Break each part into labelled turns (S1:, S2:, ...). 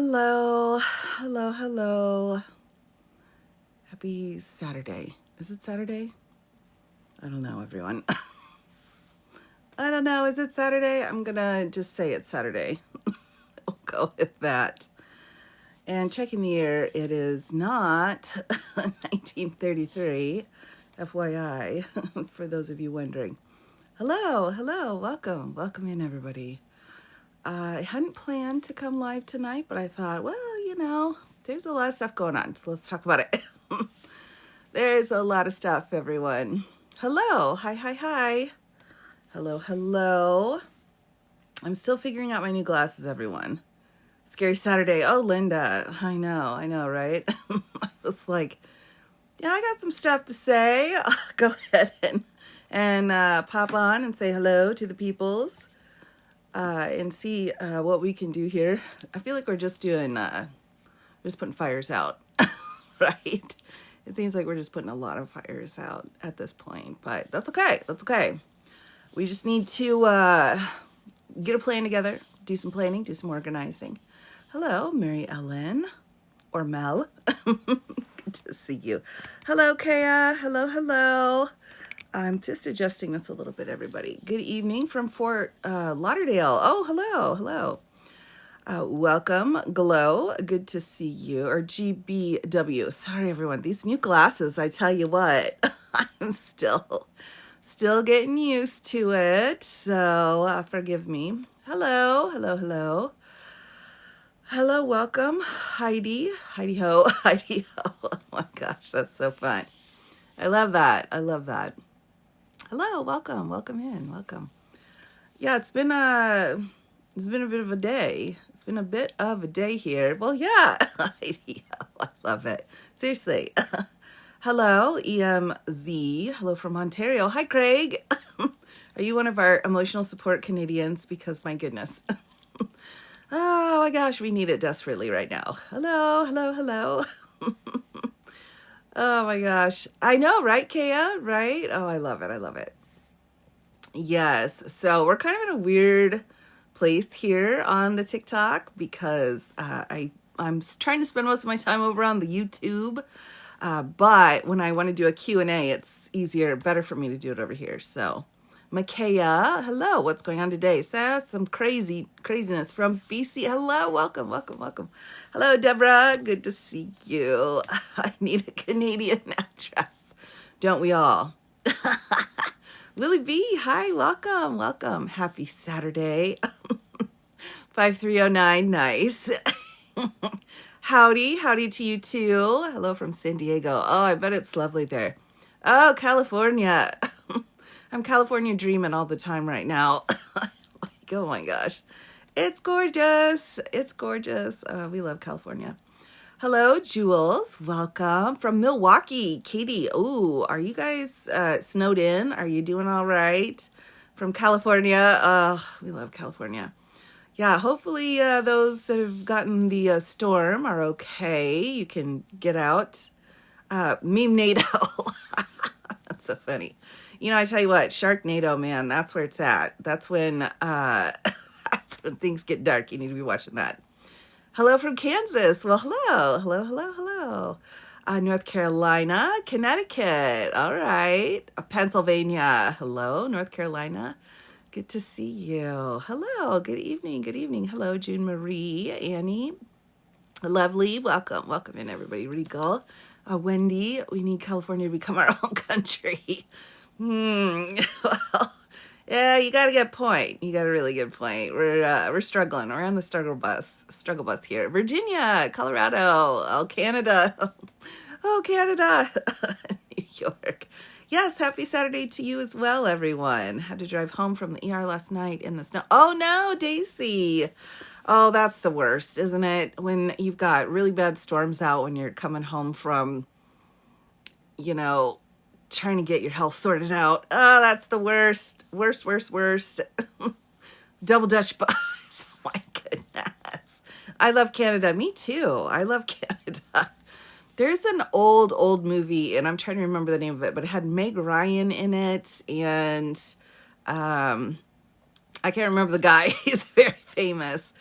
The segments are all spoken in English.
S1: Hello, hello, hello. Happy Saturday. Is it Saturday? I don't know, everyone. I don't know. Is it Saturday? I'm gonna just say it's Saturday. We'll go with that. And checking the year, it is not 1933, FYI, for those of you wondering. Hello, hello, welcome in, everybody. I hadn't planned to come live tonight, but I thought, well, there's a lot of stuff going on, so let's talk about it. There's a lot of stuff, everyone. Hello, hi, hi, hi. Hello, hello. I'm still figuring out my new glasses, everyone. Scary Saturday. Oh, Linda. I know, right? I was like, yeah, I got some stuff to say. I'll go ahead and pop on and say hello to the peoples and see what we can do here. I feel like we're just doing, just putting fires out, right? It seems like we're just putting a lot of fires out at this point, but that's okay. That's okay. We just need to get a plan together, do some planning, do some organizing. Hello, Mary Ellen, or Mel. Good to see you. Hello, Kaya. Hello, hello. I'm just adjusting this a little bit, everybody. Good evening from Fort Lauderdale. Oh, hello, hello. Welcome, Glow. Good to see you. Or GBW. Sorry, everyone. These new glasses, I tell you what, I'm still getting used to it. So forgive me. Hello, hello, hello. Hello, welcome, Heidi. Heidi ho, Heidi ho. Oh my gosh, that's so fun. I love that. I love that. Hello, welcome in, welcome. Yeah, it's been a bit of a day. It's been a bit of a day here. Well, yeah, Heidi ho, I love it. Seriously. Hello, EMZ. Hello from Ontario. Hi, Craig. Are you one of our emotional support Canadians? Because my goodness. Oh my gosh, we need it desperately right now. Hello, hello, hello. Oh my gosh. I know, right, Kaya? Right? Oh, I love it. I love it. Yes. So we're kind of in a weird place here on the TikTok because I'm trying to spend most of my time over on the YouTube. But when I want to do a Q&A, it's easier, better for me to do it over here. So Makaya, hello, what's going on today? Some craziness from BC. Hello, welcome, welcome, welcome. Hello, Deborah, good to see you. I need a Canadian address. Don't we all? Willie B, hi, welcome, welcome. Happy Saturday. 5309, nice. Howdy to you too. Hello from San Diego. Oh, I bet it's lovely there. Oh, California. I'm California dreaming all the time right now. Like, oh my gosh. It's gorgeous. It's gorgeous. We love California. Hello, Jules. Welcome from Milwaukee. Katie, oh, are you guys snowed in? Are you doing all right? From California. We love California. Yeah, hopefully those that have gotten the storm are okay. You can get out. Meme NATO. That's so funny. I tell you what, Sharknado, man, that's where it's at. That's when that's when things get dark. You need to be watching that. Hello from Kansas. Well, hello, hello, hello, hello. North Carolina, Connecticut. All right. Pennsylvania. Hello, North Carolina. Good to see you. Hello. Good evening. Good evening. Hello, June Marie, Annie. Lovely. Welcome. Welcome in, everybody. Regal. Wendy, we need California to become our own country. Well, yeah, you got a good point. You got a really good point. We're struggling. We're on the struggle bus here. Virginia, Colorado, oh, Canada. Oh, Canada. New York. Yes, happy Saturday to you as well, everyone. Had to drive home from the ER last night in the snow. Oh no, Daisy. Oh, that's the worst, isn't it? When you've got really bad storms out when you're coming home from, trying to get your health sorted out. Oh, that's the worst. Worst. Double Dutch bus. Oh my goodness. I love Canada. Me too. I love Canada. There's an old movie, and I'm trying to remember the name of it, but it had Meg Ryan in it, and I can't remember the guy. He's very famous.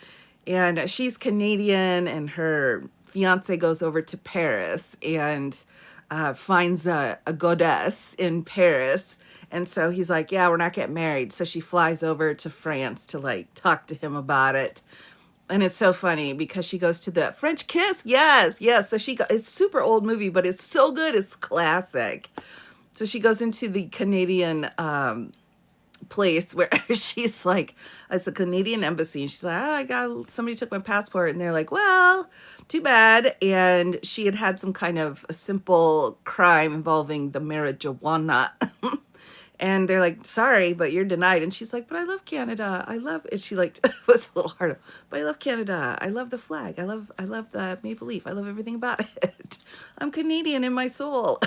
S1: And she's Canadian, and her fiance goes over to Paris and finds a goddess in Paris. And so he's like, yeah, we're not getting married. So she flies over to France to like talk to him about it. And it's so funny because she goes to the French kiss. Yes, yes. So it's super old movie, but it's so good. It's classic. So she goes into the Canadian place where she's like, it's a Canadian embassy, and she's like, oh, somebody took my passport, and they're like, well, too bad. And she had had some kind of a simple crime involving the marijuana. And they're like, sorry, but you're denied. And she's like, but I love Canada. And she like was a little harder, but I love Canada. I love the flag. I love the maple leaf. I love everything about it. I'm Canadian in my soul.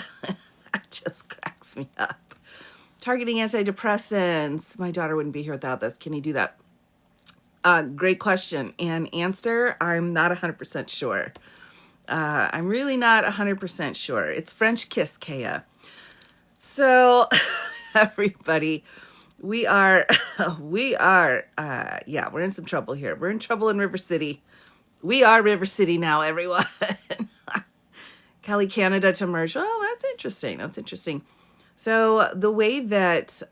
S1: That just cracks me up. Targeting antidepressants. My daughter wouldn't be here without this. Can he do that? Great question. And answer, I'm not 100% sure. I'm really not 100% sure. It's French kiss, Kea. So, everybody, we're in some trouble here. We're in trouble in River City. We are River City now, everyone. Cali, Canada to merge. Oh, that's interesting. That's interesting. So the way that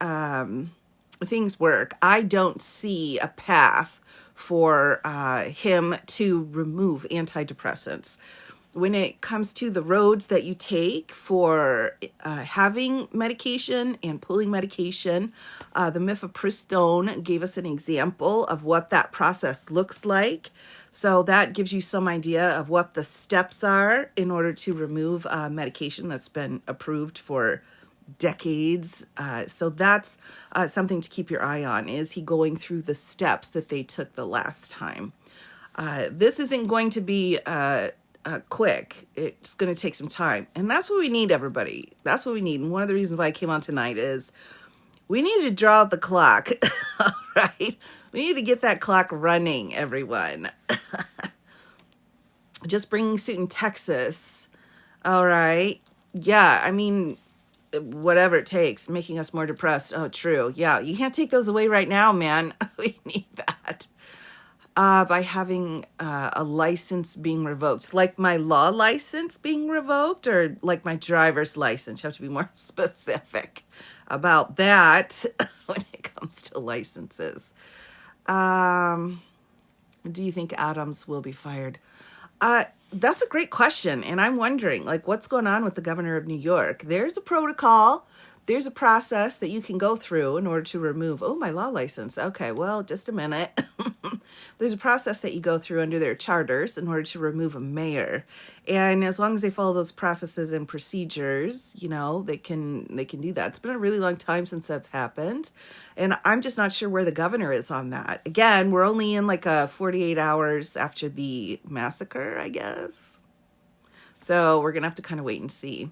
S1: things work, I don't see a path for him to remove antidepressants. When it comes to the roads that you take for having medication and pulling medication, the mifepristone gave us an example of what that process looks like. So that gives you some idea of what the steps are in order to remove medication that's been approved for decades. So that's something to keep your eye on. Is he going through the steps that they took the last time? This isn't going to be quick. It's going to take some time. And that's what we need, everybody. That's what we need. And one of the reasons why I came on tonight is we need to draw out the clock. All right. We need to get that clock running, everyone. Just bringing suit in Texas. All right. Yeah. I mean, whatever it takes, making us more depressed. Oh, true. Yeah. You can't take those away right now, man. We need that. By having a license being revoked, like my law license being revoked, or like my driver's license. You have to be more specific about that when it comes to licenses. Do you think Adams will be fired? That's a great question. And I'm wondering, like, what's going on with the governor of New York? There's a protocol. There's a process that you can go through in order to remove, oh, my law license. Okay, well, just a minute. There's a process that you go through under their charters in order to remove a mayor. And as long as they follow those processes and procedures, you know, they can do that. It's been a really long time since that's happened. And I'm just not sure where the governor is on that. Again, we're only in like 48 hours after the massacre, I guess. So we're going to have to kind of wait and see.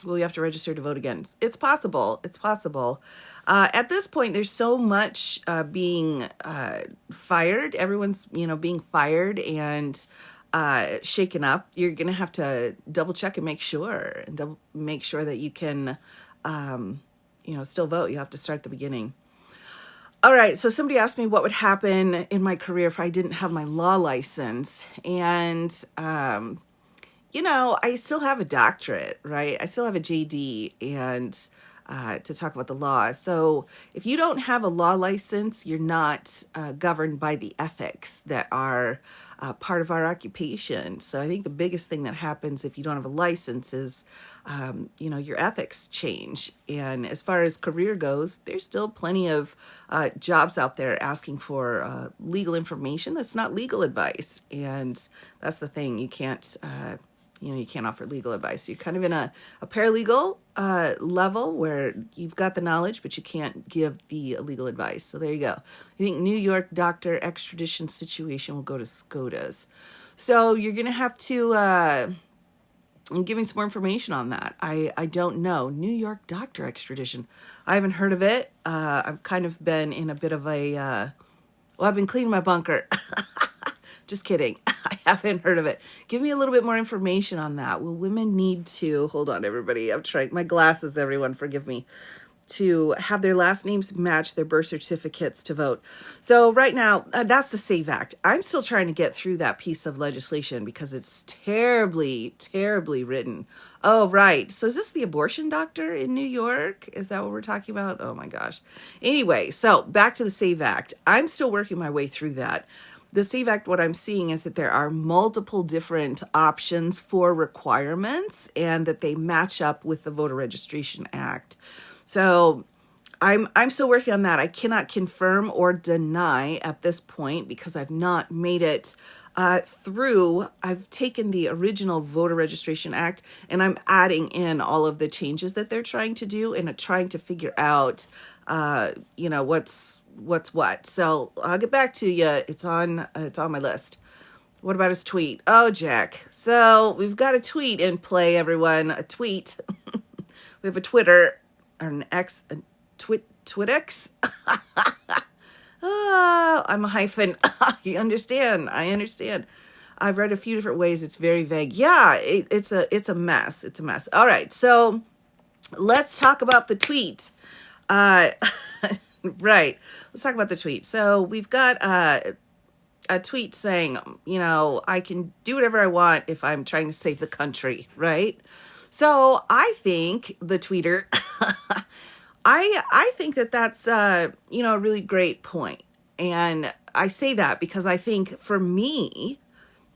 S1: Will we have to register to vote again? It's possible. It's possible. At this point, there's so much being fired. Everyone's, being fired and shaken up. You're going to have to double check and make sure that you can, still vote. You have to start at the beginning. All right. So somebody asked me what would happen in my career if I didn't have my law license. And, I still have a doctorate, right? I still have a JD and to talk about the law. So if you don't have a law license, you're not governed by the ethics that are part of our occupation. So I think the biggest thing that happens if you don't have a license is, your ethics change. And as far as career goes, there's still plenty of jobs out there asking for legal information that's not legal advice. And that's the thing. You can't you can't offer legal advice. You're kind of in a paralegal level where you've got the knowledge, but you can't give the legal advice. So there you go. I think New York doctor extradition situation will go to SCOTUS. So you're going to have to give me some more information on that. I don't know. New York doctor extradition. I haven't heard of it. I've kind of been in a bit of a, I've been cleaning my bunker. Just kidding. I haven't heard of it. Give me a little bit more information on that. Will women need to, hold on everybody, I'm trying, my glasses, everyone, forgive me. to have their last names match their birth certificates to vote. So right now, that's the SAVE Act. I'm still trying to get through that piece of legislation because it's terribly, terribly written. Oh, right. So is this the abortion doctor in New York? Is that what we're talking about? Oh my gosh. Anyway, so back to the SAVE Act. I'm still working my way through that. The SAVE Act, what I'm seeing is that there are multiple different options for requirements and that they match up with the Voter Registration Act. So I'm still working on that. I cannot confirm or deny at this point because I've not made it through. I've taken the original Voter Registration Act and I'm adding in all of the changes that they're trying to do and trying to figure out, what's what. So I'll get back to you. It's on my list. What about his tweet? Oh, Jack. So we've got a tweet in play, everyone. A tweet. We have a Twitter or an X, a Twitx. Oh, I'm a hyphen. You understand? I understand. I've read a few different ways. It's very vague. Yeah, it's a mess. It's a mess. All right, so let's talk about the tweet. Right. Let's talk about the tweet. So we've got a tweet saying, I can do whatever I want if I'm trying to save the country, right? So I think the tweeter, I think that that's a really great point. And I say that because I think for me,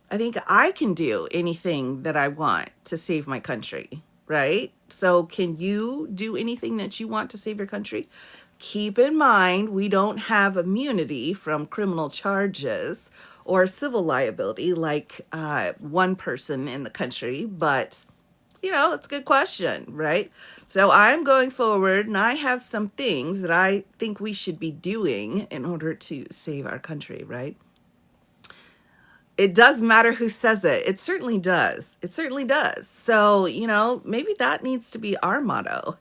S1: I think I can do anything that I want to save my country, right? So can you do anything that you want to save your country? Keep in mind, we don't have immunity from criminal charges or civil liability like one person in the country, but it's a good question, right? So I'm going forward and I have some things that I think we should be doing in order to save our country, right? It does matter who says it. It certainly does. It certainly does. So, maybe that needs to be our motto.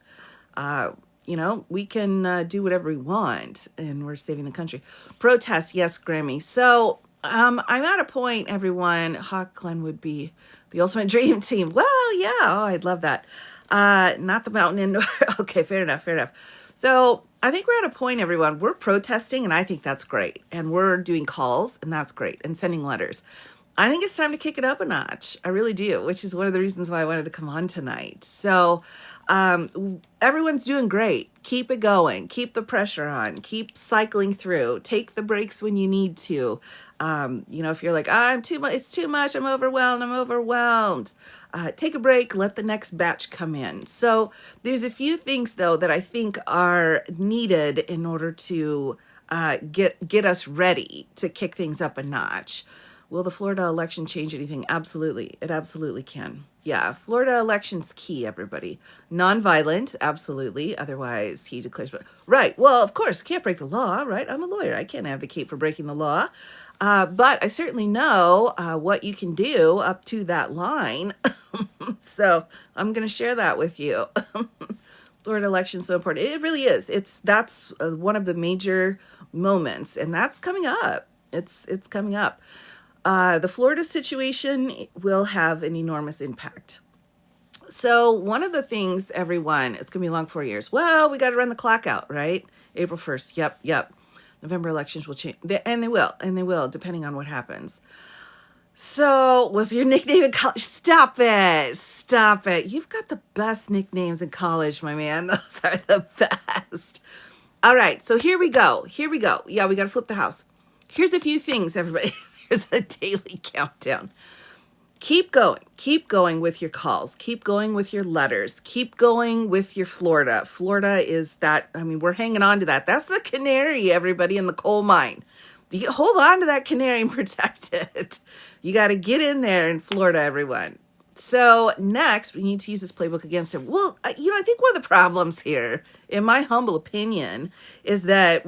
S1: We can do whatever we want and we're saving the country. Protest, yes, Grammy. So I'm at a point, everyone. Hawk Glen would be the ultimate dream team. Well, yeah, I'd love that. Not the mountain indoor. Okay, fair enough. So I think we're at a point, everyone. We're protesting, and I think that's great. And we're doing calls, and that's great, and sending letters. I think it's time to kick it up a notch. I really do, which is one of the reasons why I wanted to come on tonight. So everyone's doing great. Keep it going. Keep the pressure on. Keep cycling through. Take the breaks when you need to. If you're like, I'm too much, it's too much, I'm overwhelmed. Take a break, let the next batch come in. So there's a few things, though, that I think are needed in order to get us ready to kick things up a notch. Will the Florida election change anything? Absolutely. It absolutely can. Yeah, Florida election's key, everybody. Nonviolent, absolutely. Otherwise, he declares. Right. Well, of course, can't break the law, right? I'm a lawyer. I can't advocate for breaking the law. But I certainly know what you can do up to that line. So I'm going to share that with you. Florida election is so important. It really is. That's one of the major moments, and that's coming up. It's coming up. The Florida situation will have an enormous impact. So one of the things, everyone, it's going to be a long 4 years. Well, we got to run the clock out, right? April 1st. Yep. November elections will change. And they will, depending on what happens. So was your nickname in college? Stop it. You've got the best nicknames in college, my man. Those are the best. All right, so here we go. Yeah, we got to flip the house. Here's a few things, everybody. There's a daily countdown. Keep going with your calls. Keep going with your letters. Keep going with your Florida. Florida is that, we're hanging on to that. That's the canary, everybody, in the coal mine. You hold on to that canary and protect it. You got to get in there in Florida, everyone. So next, we need to use this playbook against him. Well, I think one of the problems here, in my humble opinion, is that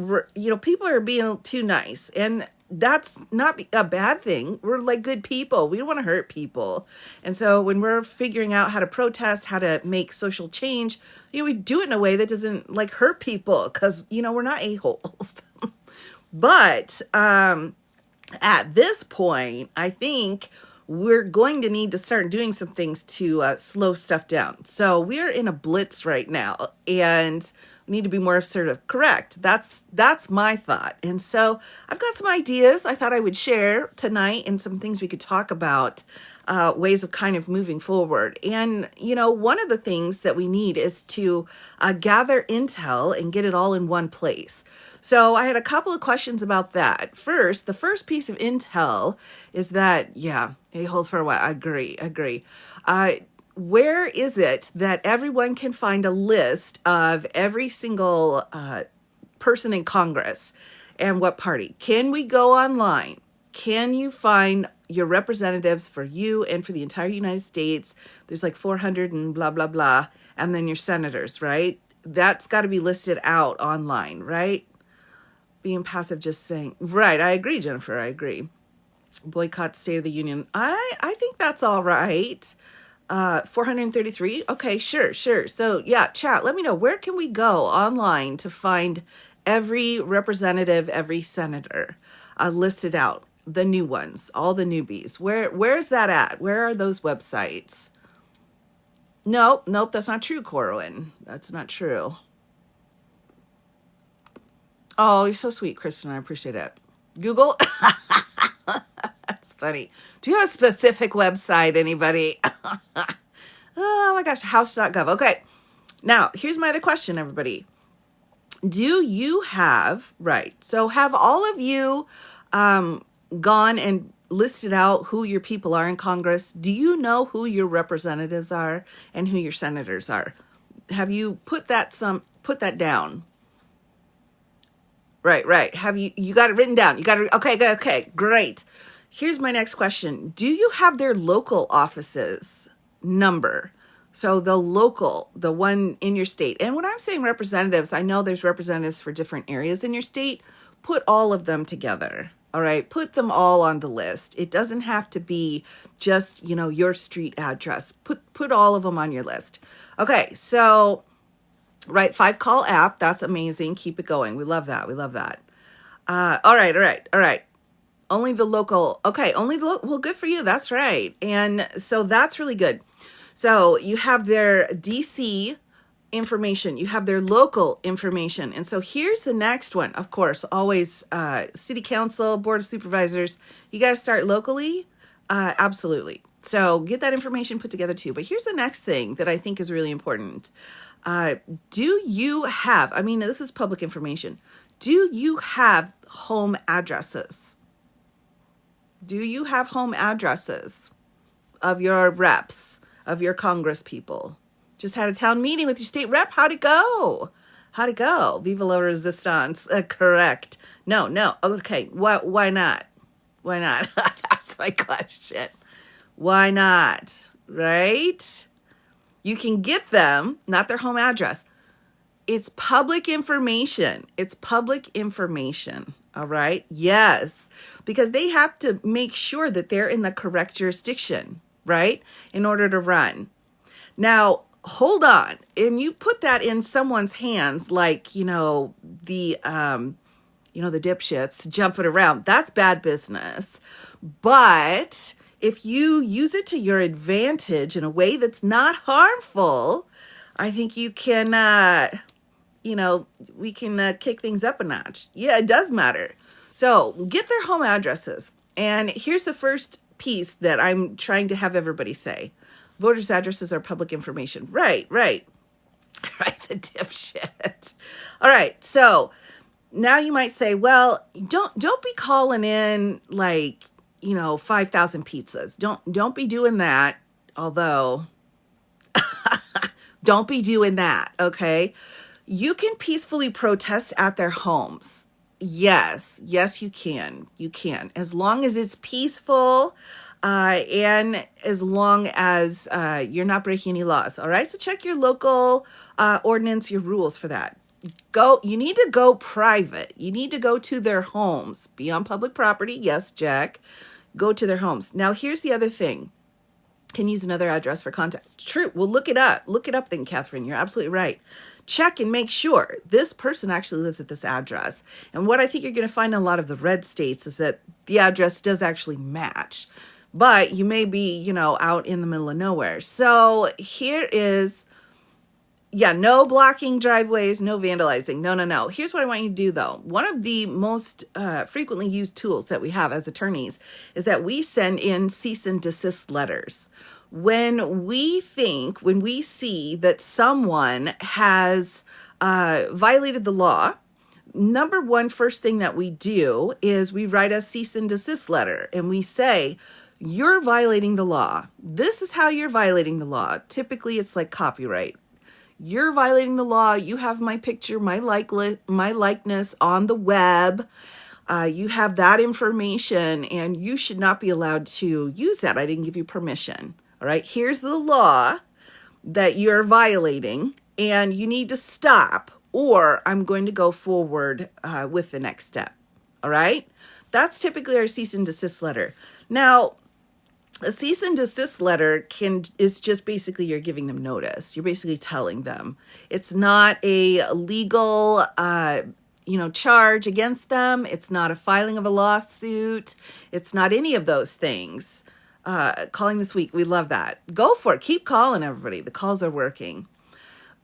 S1: people are being too nice, and that's not a bad thing. We're like good people. We don't want to hurt people. And so when we're figuring out how to protest, how to make social change, we do it in a way that doesn't like hurt people because, we're not a-holes. But at this point, I think we're going to need to start doing some things to slow stuff down. So we're in a blitz right now, and need to be more assertive. Correct. That's my thought. And so I've got some ideas I thought I would share tonight and some things we could talk about, ways of kind of moving forward. And, one of the things that we need is to gather intel and get it all in one place. So I had a couple of questions about that. First, the first piece of intel is that, yeah, a-holes for a while. I agree. Where is it that everyone can find a list of every single person in Congress and what party? Can we go online? Can you find your representatives for you and for the entire United States? There's like 400 and blah, blah, blah. And then your senators, right? That's got to be listed out online, right? Being passive, just saying, right. I agree, Jennifer. I agree. Boycott State of the Union. I think that's all right. 433. Okay, sure. So yeah, chat, let me know, where can we go online to find every representative, every senator listed out, the new ones, all the newbies? Where's that at? Where are those websites? Nope, that's not true, Corwin. That's not true. Oh, you're so sweet, Kristen. I appreciate it. Google. That's funny. Do you have a specific website, anybody? Oh my gosh, house.gov. Okay. Now, here's my other question, everybody. Do you have, right, so have all of you gone and listed out who your people are in Congress? Do you know who your representatives are and who your senators are? Have you put that down? Right. Have you got it written down? Okay, great. Here's my next question. Do you have their local offices number? So the one in your state. And when I'm saying representatives, I know there's representatives for different areas in your state. Put all of them together. All right. Put them all on the list. It doesn't have to be just, your street address. Put all of them on your list. Okay. So, right. 5Call app. That's amazing. Keep it going. We love that. All right. Only the local. Okay. Well, good for you. That's right. And so that's really good. So you have their DC information, you have their local information. And so here's the next one. Of course, always city council, board of supervisors. You got to start locally. Absolutely. So get that information put together too. But here's the next thing that I think is really important. Do you have, this is public information. Do you have home addresses? Do you have home addresses of your reps, of your Congress people? Just had a town meeting with your state rep. How'd it go? Viva la resistance. Correct. No. Okay. Why not? That's my question. Why not? Right? You can get them, not their home address. It's public information. All right. Yes. Because they have to make sure that they're in the correct jurisdiction, right? In order to run. Now, hold on. And you put that in someone's hands, like, the dipshits jumping around. That's bad business. But if you use it to your advantage in a way that's not harmful, I think you can, we can kick things up a notch. Yeah, it does matter. So get their home addresses. And here's the first piece that I'm trying to have everybody say. Voters' addresses are public information. Right. Right, the dipshit. All right, so now you might say, well, don't be calling in 5,000 pizzas. Don't be doing that. Although, don't be doing that, okay? You can peacefully protest at their homes. Yes, you can. As long as it's peaceful, and as long as you're not breaking any laws. All right. So check your local ordinance, your rules for that. You need to go private. You need to go to their homes. Be on public property. Yes, Jack. Go to their homes. Now, here's the other thing. Can use another address for contact. True. Well, look it up. Then, Catherine. You're absolutely right. Check and make sure this person actually lives at this address. And what I think you're going to find in a lot of the red states is that the address does actually match. But you may be, out in the middle of nowhere. So here is Yeah, no blocking driveways, no vandalizing. No, no, no. Here's what I want you to do though. One of the most frequently used tools that we have as attorneys is that we send in cease and desist letters. When we see that someone has violated the law, number one, first thing that we do is we write a cease and desist letter and we say, you're violating the law. This is how you're violating the law. Typically, it's like copyright. You're violating the law. You have my picture, my likeness on the web. You have that information and you should not be allowed to use that. I didn't give you permission. All right. Here's the law that you're violating and you need to stop or I'm going to go forward with the next step. All right. That's typically our cease and desist letter. Now, a cease and desist letter is just basically you're giving them notice. You're basically telling them. It's not a legal charge against them. It's not a filing of a lawsuit. It's not any of those things. Calling this week, we love that. Go for it. Keep calling everybody. The calls are working.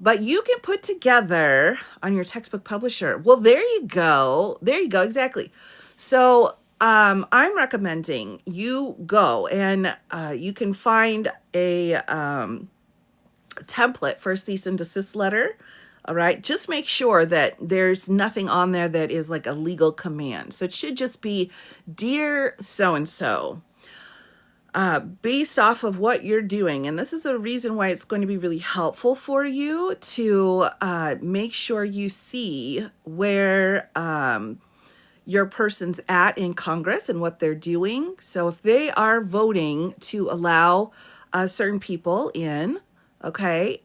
S1: But you can put together on your textbook publisher. Well, there you go. There you go. Exactly. So I'm recommending you go and you can find a template for a cease and desist letter. All right. Just make sure that there's nothing on there that is like a legal command. So it should just be, dear so-and-so, based off of what you're doing. And this is a reason why it's going to be really helpful for you to make sure you see where your person's at in Congress and what they're doing. So if they are voting to allow certain people in, okay,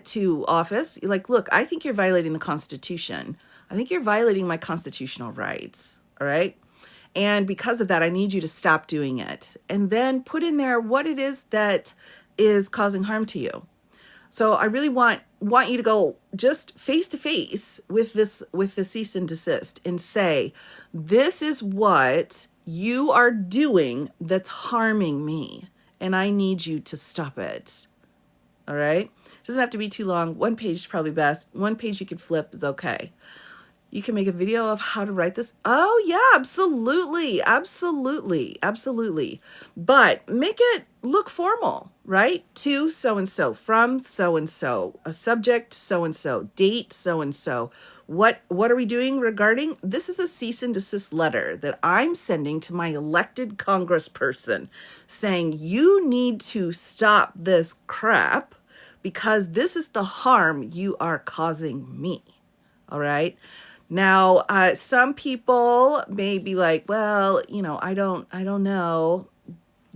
S1: to office, you're like, look, I think you're violating the Constitution. I think you're violating my constitutional rights. All right. And because of that, I need you to stop doing it. And then put in there what it is that is causing harm to you. So I really want you to go just face to face with the cease and desist and say, this is what you are doing that's harming me. And I need you to stop it. All right. It doesn't have to be too long. One page is probably best. One page you could flip is okay. You can make a video of how to write this. Oh yeah, absolutely. Absolutely. Absolutely. But make it look formal, right? To so-and-so, from so-and-so, a subject so-and-so, date so-and-so. What are we doing regarding? This is a cease and desist letter that I'm sending to my elected congressperson saying you need to stop this crap because this is the harm you are causing me. All right. Now, some people may be like, well, I don't know.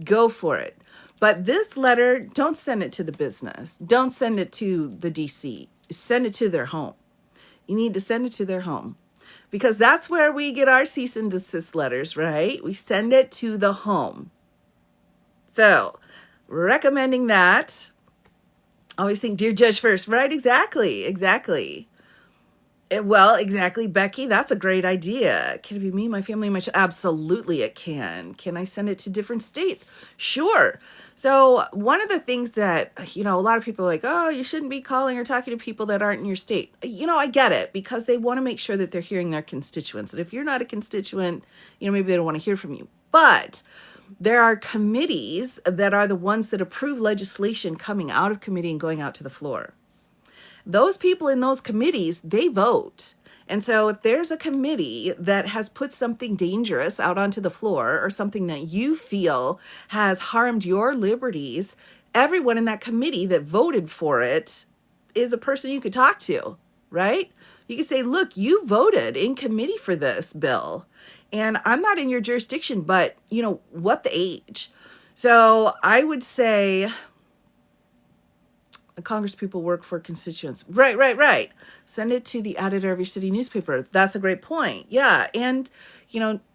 S1: Go for it. But this letter, don't send it to the business. Don't send it to the DC. Send it to their home. You need to send it to their home because that's where we get our cease and desist letters, right? We send it to the home. So, recommending that. Always think, dear judge first, right? Exactly. Well, exactly, Becky. That's a great idea. Can it be me, my family, my child? Absolutely, it can. Can I send it to different states? Sure. So one of the things that, a lot of people are like, oh, you shouldn't be calling or talking to people that aren't in your state. I get it because they want to make sure that they're hearing their constituents. And if you're not a constituent, maybe they don't want to hear from you. But there are committees that are the ones that approve legislation coming out of committee and going out to the floor. Those people in those committees, they vote. And so if there's a committee that has put something dangerous out onto the floor or something that you feel has harmed your liberties, everyone in that committee that voted for it is a person you could talk to, right? You could say, look, you voted in committee for this bill and I'm not in your jurisdiction, but what the age? So I would say, Congress people work for constituents. Right. Send it to the editor of your city newspaper. That's a great point. Yeah. And,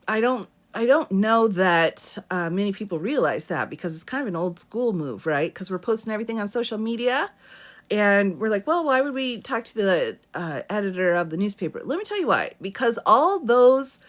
S1: I don't know that many people realize that because it's kind of an old school move, right? Because we're posting everything on social media and we're like, well, why would we talk to the editor of the newspaper? Let me tell you why. Because all those,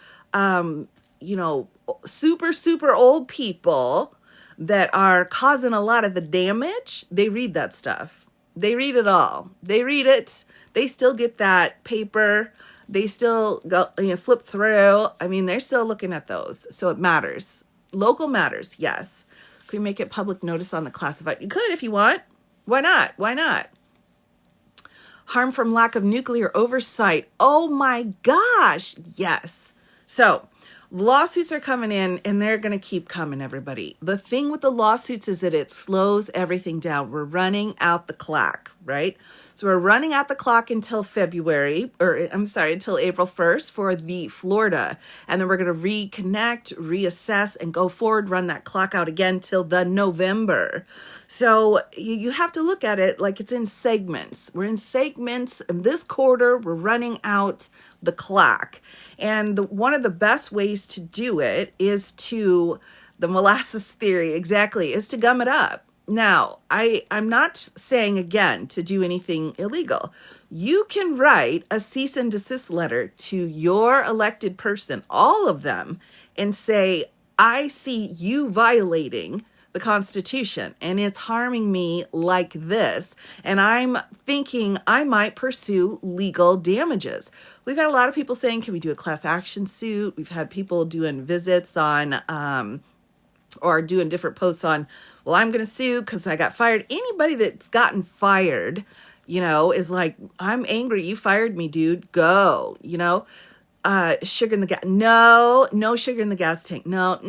S1: super old people that are causing a lot of the damage, they read that stuff. They read it all. They read it. They still get that paper. They still go, flip through. I mean, they're still looking at those. So it matters. Local matters, yes. Can we make it public notice on the classified? You could if you want. Why not? Why not? Harm from lack of nuclear oversight. Oh my gosh. Yes. So lawsuits are coming in and they're going to keep coming, everybody. The thing with the lawsuits is that it slows everything down. We're running out the clock, right? So we're running out the clock until until April 1st for the Florida. And then we're going to reconnect, reassess, and go forward, run that clock out again till the November. So you have to look at it like it's in segments. We're in segments, and this quarter, we're running out the clock. And one of the best ways to do it is the molasses theory, exactly, is to gum it up. Now, I'm not saying, again, to do anything illegal. You can write a cease and desist letter to your elected person, all of them, and say, I see you violating the Constitution and it's harming me like this. And I'm thinking I might pursue legal damages. We've had a lot of people saying, can we do a class action suit? We've had people doing visits on, or doing different posts on, well, I'm going to sue because I got fired. Anybody that's gotten fired, is like, I'm angry. You fired me, dude. Go, sugar in the gas. No sugar in the gas tank. No,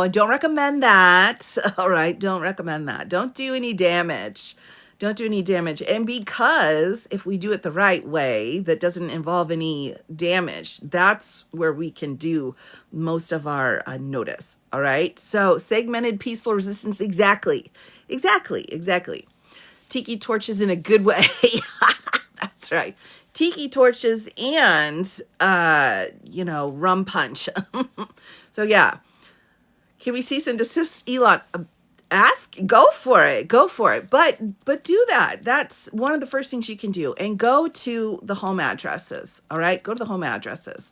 S1: I don't recommend that. All right. Don't recommend that. Don't do any damage. Don't do any damage. And because if we do it the right way, that doesn't involve any damage, that's where we can do most of our notice. All right. So segmented peaceful resistance. Exactly. Tiki torches in a good way. That's right. Tiki torches and, rum punch. So yeah. Can we cease and desist, Elon? Go for it. But do that. That's one of the first things you can do. And go to the home addresses. All right. Go to the home addresses.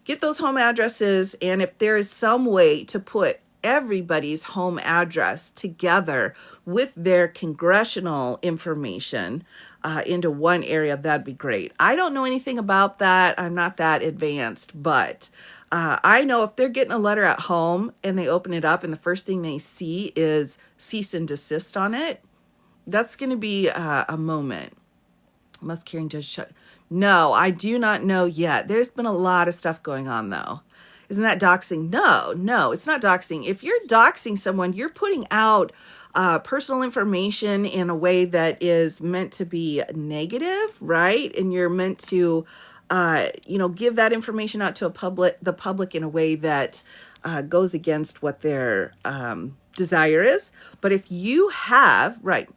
S1: Get those home addresses. And if there is some way to put everybody's home address together with their congressional information into one area, that'd be great. I don't know anything about that. I'm not that advanced, but I know if they're getting a letter at home and they open it up and the first thing they see is cease and desist on it, that's going to be a moment. Must hearing judge shut. No, I do not know yet. There's been a lot of stuff going on though. Isn't that doxing? No, it's not doxing. If you're doxing someone, you're putting out personal information in a way that is meant to be negative, right? And you're meant to give that information out to the public in a way that goes against what their desire is. But if you have, right,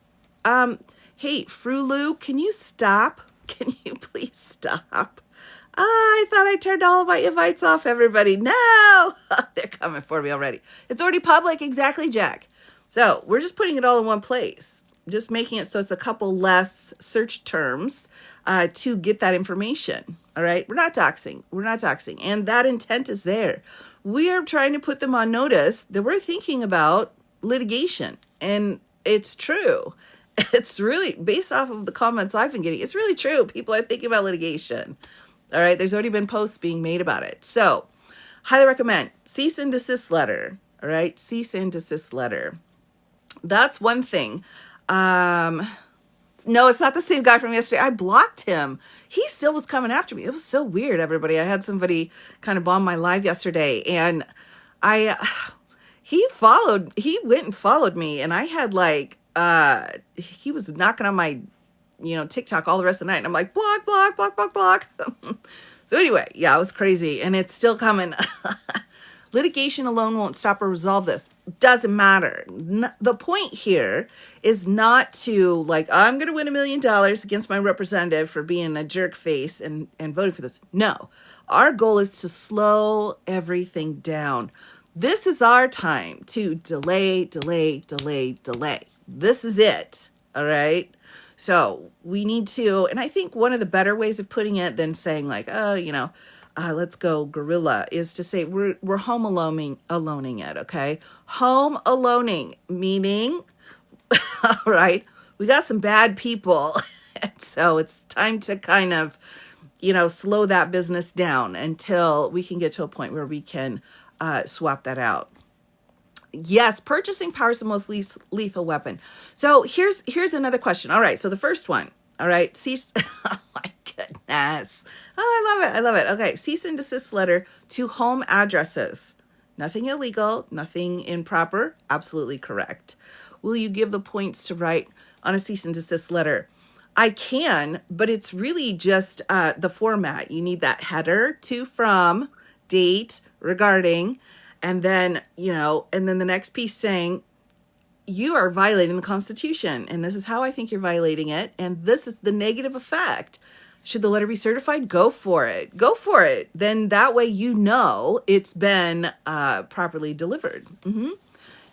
S1: hey, Frulu, can you stop? Can you please stop? I thought I turned all of my invites off, everybody. No, they're coming for me already. It's already public. Exactly, Jack. So we're just putting it all in one place, just making it so it's a couple less search terms to get that information. All right. We're not doxing. And that intent is there. We are trying to put them on notice that we're thinking about litigation. And it's true. It's really based off of the comments I've been getting. It's really true. People are thinking about litigation. All right. There's already been posts being made about it. So highly recommend cease and desist letter. All right. Cease and desist letter. That's one thing. No, it's not the same guy from yesterday. I blocked him. He still was coming after me. It was so weird, everybody. I had somebody kind of bomb my live yesterday and he went and followed me and I had he was knocking on my, TikTok all the rest of the night. And I'm like, block. So anyway, yeah, it was crazy and it's still coming. Litigation alone won't stop or resolve this. Doesn't matter. The point here is not to I'm going to win $1 million against my representative for being a jerk face and voting for this. No, our goal is to slow everything down. This is our time to delay. This is it. All right. So we need to, and I think one of the better ways of putting it than saying let's go guerrilla is to say we're home aloning it, okay? Home aloning, meaning, all right, we got some bad people. And so it's time to kind of, slow that business down until we can get to a point where we can swap that out. Yes, purchasing powers the most lethal weapon. So here's another question. All right, so the first one. All right, oh my goodness. Oh, I love it. Okay, cease and desist letter to home addresses. Nothing illegal, nothing improper, absolutely correct. Will you give the points to write on a cease and desist letter? I can, but it's really just the format. You need that header, to, from, date, regarding, and then, and then the next piece saying, you are violating the Constitution, and this is how I think you're violating it, and this is the negative effect. Should the letter be certified? Go for it. Go for it. Then that way it's been properly delivered.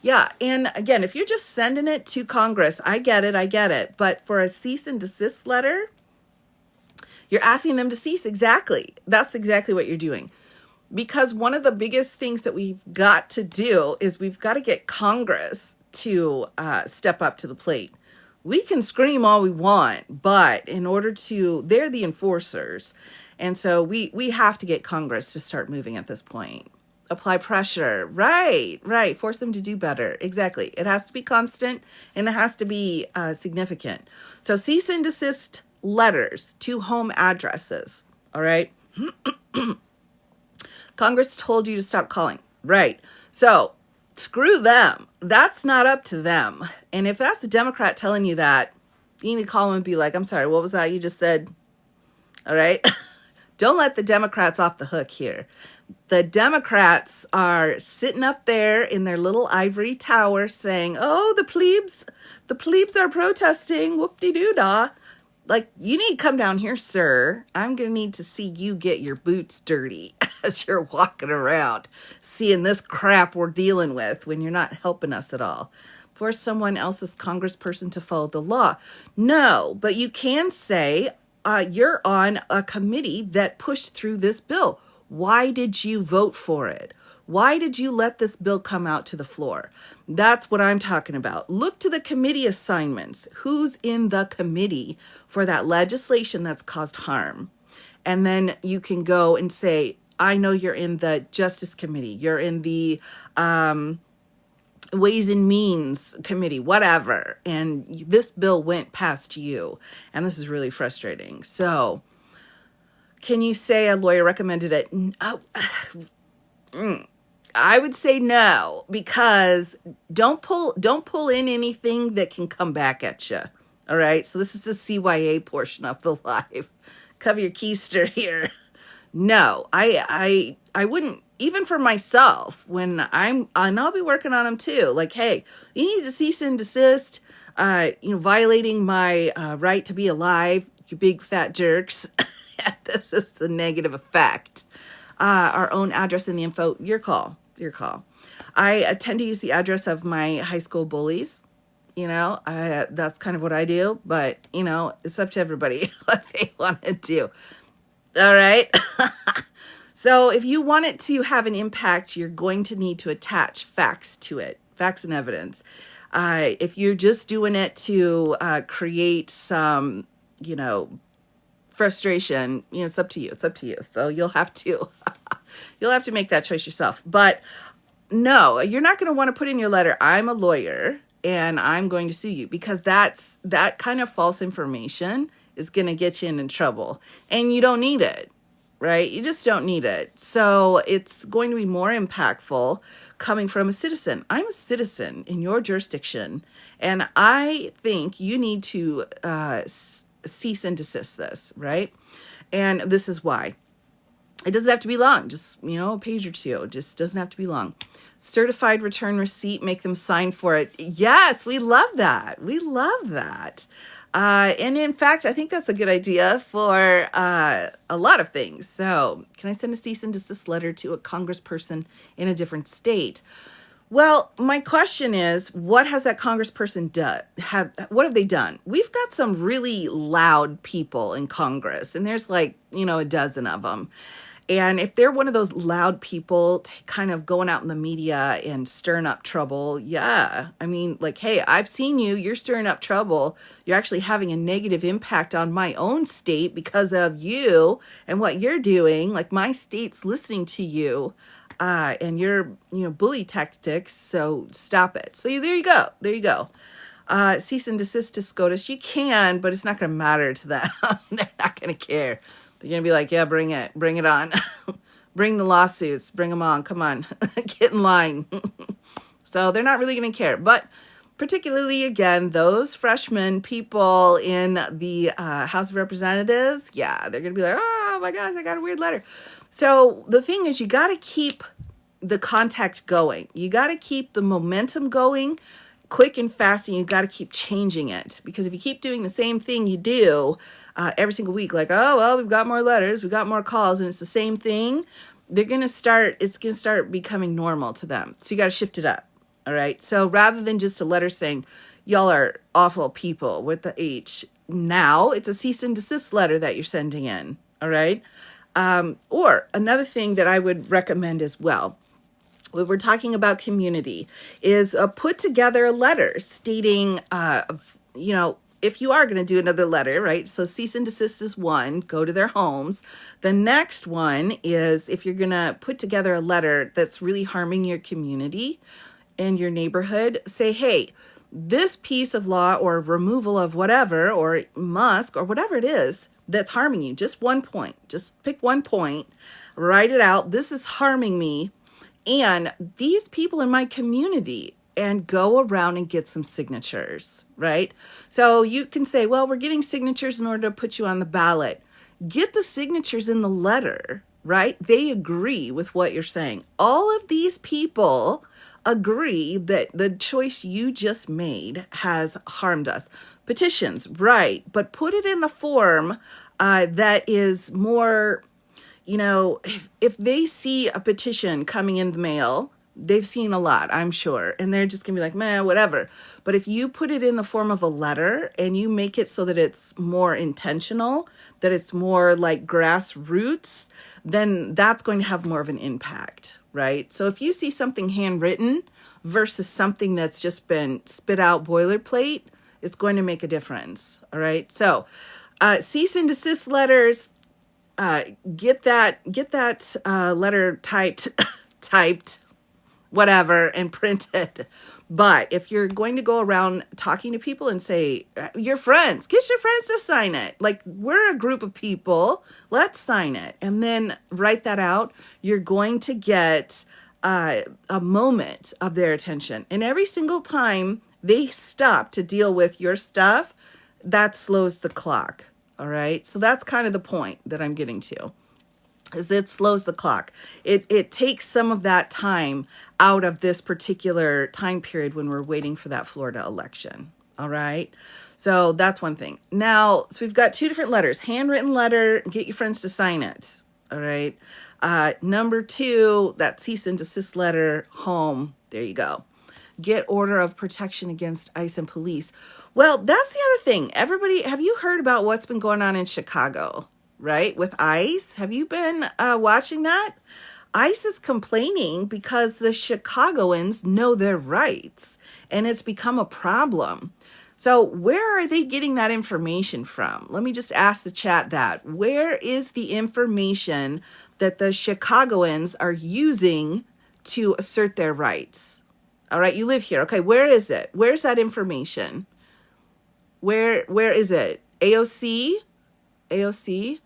S1: Yeah, and again, if you're just sending it to Congress, I get it. But for a cease and desist letter, you're asking them to cease. Exactly. That's exactly what you're doing. Because one of the biggest things that we've got to do is we've got to get Congress to step up to the plate. We can scream all we want, but they're the enforcers. And so we have to get Congress to start moving at this point. Apply pressure. Right. Force them to do better. Exactly. It has to be constant and it has to be significant. So cease and desist letters to home addresses. All right. Congress told you to stop calling. Right. So screw them. That's not up to them. And if that's a Democrat telling you that, you need to call them and be like, I'm sorry, what was that you just said? All right. Don't let the Democrats off the hook here. The Democrats are sitting up there in their little ivory tower saying, oh, the plebes are protesting. Whoop-de-doo-dah. Like, you need to come down here, sir. I'm going to need to see you get your boots dirty as you're walking around, seeing this crap we're dealing with when you're not helping us at all. Force someone else's congressperson to follow the law. No, but you can say you're on a committee that pushed through this bill. Why did you vote for it? Why did you let this bill come out to the floor? That's what I'm talking about. Look to the committee assignments. Who's in the committee for that legislation that's caused harm? And then you can go and say, I know you're in the Justice Committee. You're in the Ways and Means Committee, whatever. And this bill went past you. And this is really frustrating. So can you say a lawyer recommended it? I would say no, because don't pull in anything that can come back at you. All right. So this is the CYA portion of the live. Cover your keister here. No, I wouldn't, even for myself, and I'll be working on them too. Like, hey, you need to cease and desist, violating my right to be alive, you big fat jerks. This is the negative effect. Our own address in the info. Your call. I tend to use the address of my high school bullies. That's kind of what I do. But, it's up to everybody what they want to do. All right. So if you want it to have an impact, you're going to need to attach facts to it, facts and evidence. If you're just doing it to create some, frustration, it's up to you. So you'll have to make that choice yourself. But no, you're not going to want to put in your letter, I'm a lawyer and I'm going to sue you, because that kind of false information is going to get you in trouble, and you don't need it, right? You just don't need it. So it's going to be more impactful coming from a citizen. I'm a citizen in your jurisdiction, and I think you need to cease and desist this, right? And this is why. It doesn't have to be long, just, a page or two. It just doesn't have to be long. Certified return receipt, make them sign for it. Yes, we love that. And in fact, I think that's a good idea for a lot of things. So can I send a cease and desist letter to a congressperson in a different state? Well, my question is, what has that congressperson done? What have they done? We've got some really loud people in Congress, and there's a dozen of them. And if they're one of those loud people kind of going out in the media and stirring up trouble, yeah. I mean, like, hey, I've seen you, you're stirring up trouble. You're actually having a negative impact on my own state because of you and what you're doing. Like, my state's listening to you, and your, bully tactics. So stop it. So there you go. There you go. Cease and desist to SCOTUS. You can, but it's not going to matter to them. They're not going to care. They're going to be like, yeah, bring it on. Bring the lawsuits, bring them on. Come on, get in line. So they're not really going to care. But particularly, again, those freshman people in the House of Representatives, yeah, they're going to be like, oh my gosh, I got a weird letter. So the thing is, you got to keep the contact going. You got to keep the momentum going quick and fast, and you got to keep changing it, because if you keep doing the same thing you do every single week, like, oh, well, we've got more letters, we've got more calls, and it's the same thing, it's going to start becoming normal to them. So you got to shift it up. All right. So rather than just a letter saying, y'all are awful people with the H, now it's a cease and desist letter that you're sending in. All right. Or another thing that I would recommend as well, when we're talking about community, is put together a letter stating, if you are going to do another letter, right? So cease and desist is one, go to their homes. The next one is, if you're going to put together a letter that's really harming your community and your neighborhood, say, hey, this piece of law or removal of whatever, or Musk or whatever it is that's harming you, just one point, just pick one point, write it out. This is harming me and these people in my community, and go around and get some signatures, right? So you can say, well, we're getting signatures in order to put you on the ballot. Get the signatures in the letter, right? They agree with what you're saying. All of these people agree that the choice you just made has harmed us. Petitions, right, but put it in a form that is more, if they see a petition coming in the mail, they've seen a lot, I'm sure, and they're just gonna be like, man, whatever. But if you put it in the form of a letter and you make it so that it's more intentional, that it's more like grassroots, then that's going to have more of an impact, right? So if you see something handwritten versus something that's just been spit out boilerplate, it's going to make a difference, all right? So cease and desist letters, get that letter typed, whatever, and printed. But if you're going to go around talking to people and say, your friends, get your friends to sign it. Like, we're a group of people, let's sign it. And then write that out. You're going to get a moment of their attention. And every single time they stop to deal with your stuff, that slows the clock. All right. So that's kind of the point that I'm getting to, is it slows the clock. It takes some of that time out of this particular time period when we're waiting for that Florida election. All right. So that's one thing. Now, so we've got two different letters, handwritten letter, get your friends to sign it. All right. Number two, that cease and desist letter, home. There you go. Get order of protection against ICE and police. Well, that's the other thing. Everybody, have you heard about what's been going on in Chicago, right? With ICE? Have you been watching that? ICE is complaining because the Chicagoans know their rights, and it's become a problem. So where are they getting that information from? Let me just ask the chat that. Where is the information that the Chicagoans are using to assert their rights? All right, you live here. Okay, where is it? Where's that information? Where is it? AOC? AOC?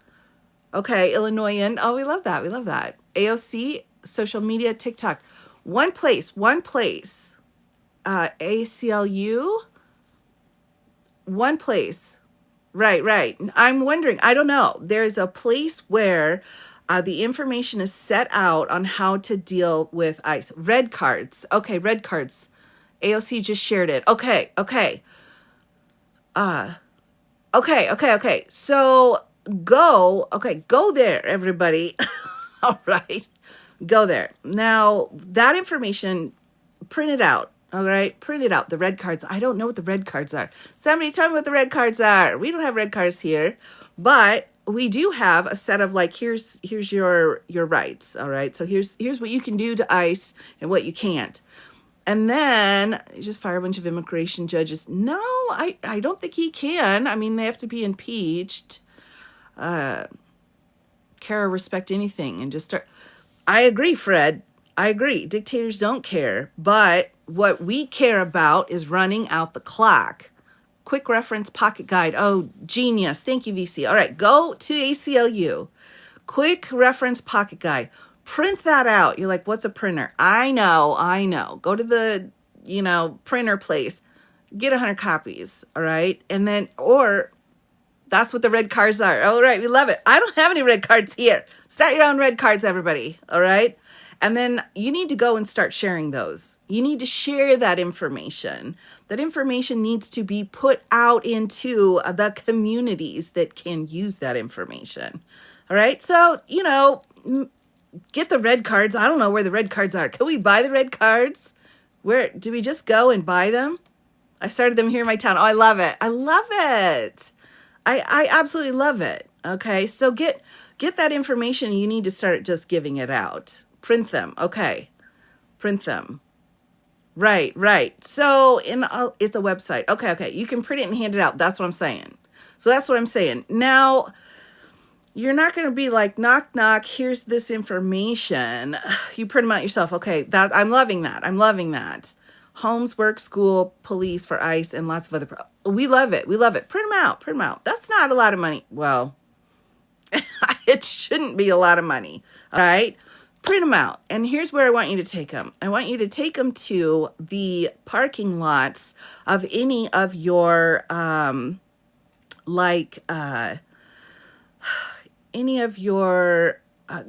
S1: Okay, Illinoisan. Oh, we love that. We love that. AOC, social media, TikTok. One place. ACLU? One place. Right. I'm wondering, I don't know. There's a place where the information is set out on how to deal with ICE. Red cards. Okay, red cards. AOC just shared it. Okay. So go there, everybody. All right. Go there. Now, that information, print it out. All right. Print it out. The red cards. I don't know what the red cards are. Somebody tell me what the red cards are. We don't have red cards here. But we do have a set of like, here's your rights. All right. So here's what you can do to ICE and what you can't. And then you just fire a bunch of immigration judges. No, I don't think he can. I mean, they have to be impeached. Care or respect anything and just start. I agree, Fred. I agree. Dictators don't care. But what we care about is running out the clock. Quick reference pocket guide. Oh, genius. Thank you, VC. All right, go to ACLU. Quick reference pocket guide. Print that out. You're like, what's a printer? I know. Go to the, printer place. Get 100 copies. All right. And then, or that's what the red cards are. All right. We love it. I don't have any red cards here. Start your own red cards, everybody. All right. And then you need to go and start sharing those. You need to share that information. That information needs to be put out into the communities that can use that information. All right. So, get the red cards. I don't know where the red cards are. Can we buy the red cards? Where do we just go and buy them? I started them here in my town. Oh, I love it. I love it. I absolutely love it. Okay. So get that information. You need to start just giving it out. Print them. Okay. Print them. Right. So it's a website. Okay. You can print it and hand it out. That's what I'm saying. So that's what I'm saying. Now, you're not going to be like, knock, knock, here's this information. You print them out yourself. Okay, I'm loving that. Homes, work, school, police for ICE, and lots of other. We love it. Print them out. That's not a lot of money. Well, it shouldn't be a lot of money. All right, print them out. And here's where I want you to take them. I want you to take them to the parking lots of any of your, any of your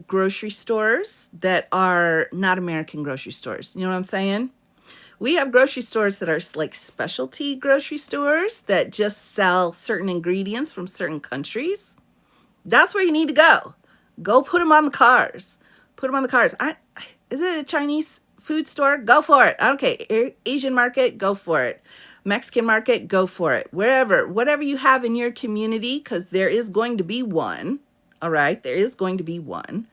S1: grocery stores that are not American grocery stores. You know what I'm saying? We have grocery stores that are like specialty grocery stores that just sell certain ingredients from certain countries. That's where you need to go. Go put them on the cars. Is it a Chinese food store? Go for it. Okay. Asian market, go for it. Mexican market, go for it. Whatever you have in your community, because there is going to be one. All right, there is going to be one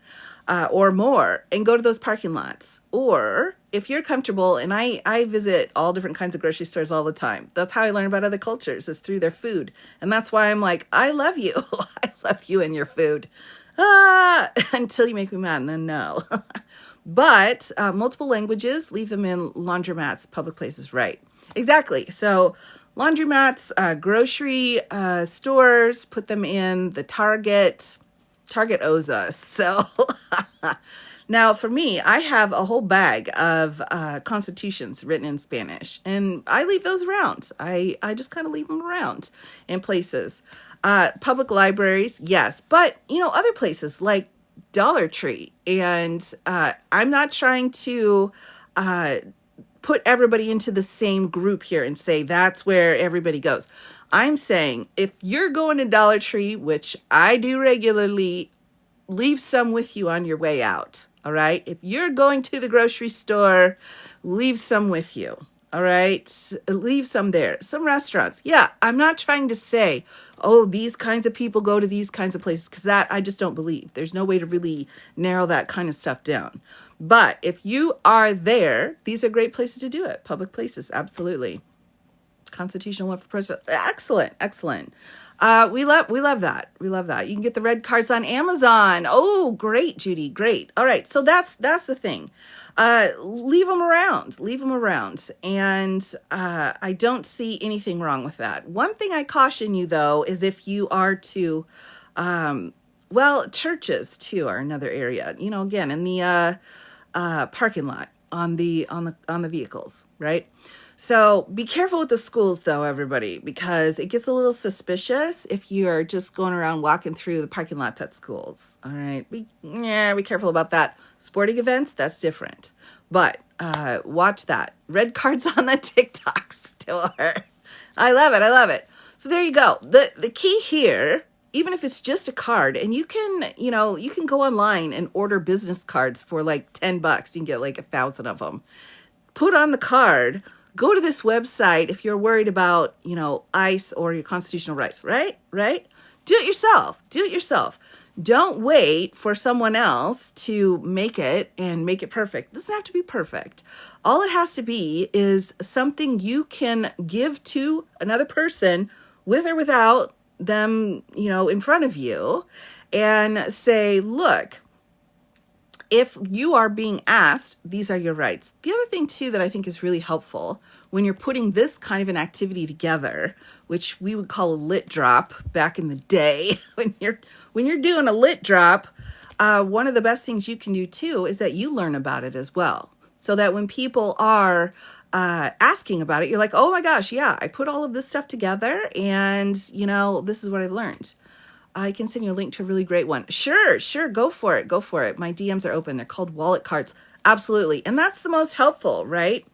S1: or more, and go to those parking lots. Or if you're comfortable, and I visit all different kinds of grocery stores all the time. That's how I learn about other cultures, is through their food. And that's why I'm like, I love you. I love you and your food. Until you make me mad, and then no. But multiple languages, leave them in laundromats, public places, right? Exactly. So laundromats, grocery stores, put them in the Target. Target owes us. So now for me, I have a whole bag of constitutions written in Spanish, and I leave those around. I just kind of leave them around in places. Public libraries, yes. But, other places like Dollar Tree. And I'm not trying to put everybody into the same group here and say that's where everybody goes. I'm saying if you're going to Dollar Tree, which I do regularly, leave some with you on your way out. All right. If you're going to the grocery store, leave some with you. All right. Leave some there. Some restaurants. Yeah. I'm not trying to say, oh, these kinds of people go to these kinds of places, because that I just don't believe. There's no way to really narrow that kind of stuff down. But if you are there, these are great places to do it. Public places. Absolutely. Constitutional one for president. Excellent. We love that. You can get the red cards on Amazon. Oh, great, Judy. Great. All right. So that's the thing. Leave them around. And I don't see anything wrong with that. One thing I caution you, though, is if you are to, churches too are another area, again, in the parking lot on the vehicles, right? So be careful with the schools, though, everybody, because it gets a little suspicious if you're just going around walking through the parking lots at schools. All right. Be careful about that. Sporting events, that's different. But watch that. Red cards on the TikTok store. I love it. So there you go. The key here, even if it's just a card, and you can go online and order business cards for like $10. You can get like 1,000 of them. Put on the card. Go to this website if you're worried about, ICE or your constitutional rights, right? Do it yourself. Do it yourself. Don't wait for someone else to make it and make it perfect. It doesn't have to be perfect. All it has to be is something you can give to another person with or without them, in front of you, and say, look, if you are being asked, these are your rights. The other thing too that I think is really helpful when you're putting this kind of an activity together, which we would call a lit drop back in the day, when you're doing a lit drop, one of the best things you can do too is that you learn about it as well. So that when people are asking about it, you're like, oh my gosh, yeah, I put all of this stuff together and this is what I learned. I can send you a link to a really great one. Sure, go for it. My DMs are open. They're called wallet cards. Absolutely. And that's the most helpful, right?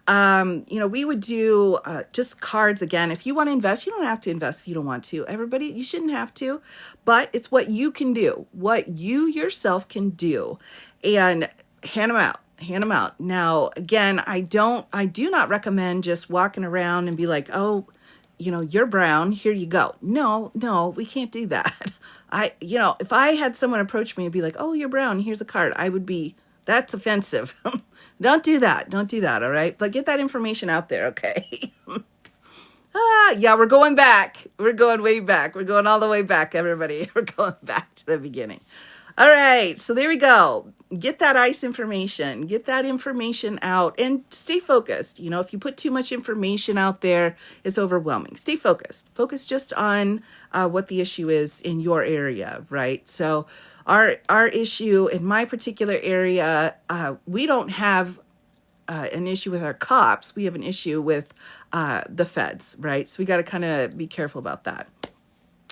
S1: We would do just cards again. If you want to invest, you don't have to invest if you don't want to. Everybody, you shouldn't have to, but it's what you can do, what you yourself can do, and hand them out. Now, again, I do not recommend just walking around and be like, oh, you're brown, here you go. No, we can't do that. If I had someone approach me and be like, oh, you're brown, here's a card, that's offensive. Don't do that. All right. But get that information out there. Okay. Yeah, we're going back. We're going way back. We're going all the way back, everybody. We're going back to the beginning. All right. So there we go. Get that ICE information. Get that information out and stay focused. If you put too much information out there, it's overwhelming. Stay focused. Focus just on what the issue is in your area, right? So our issue in my particular area, we don't have an issue with our cops. We have an issue with the feds, right? So we got to kind of be careful about that.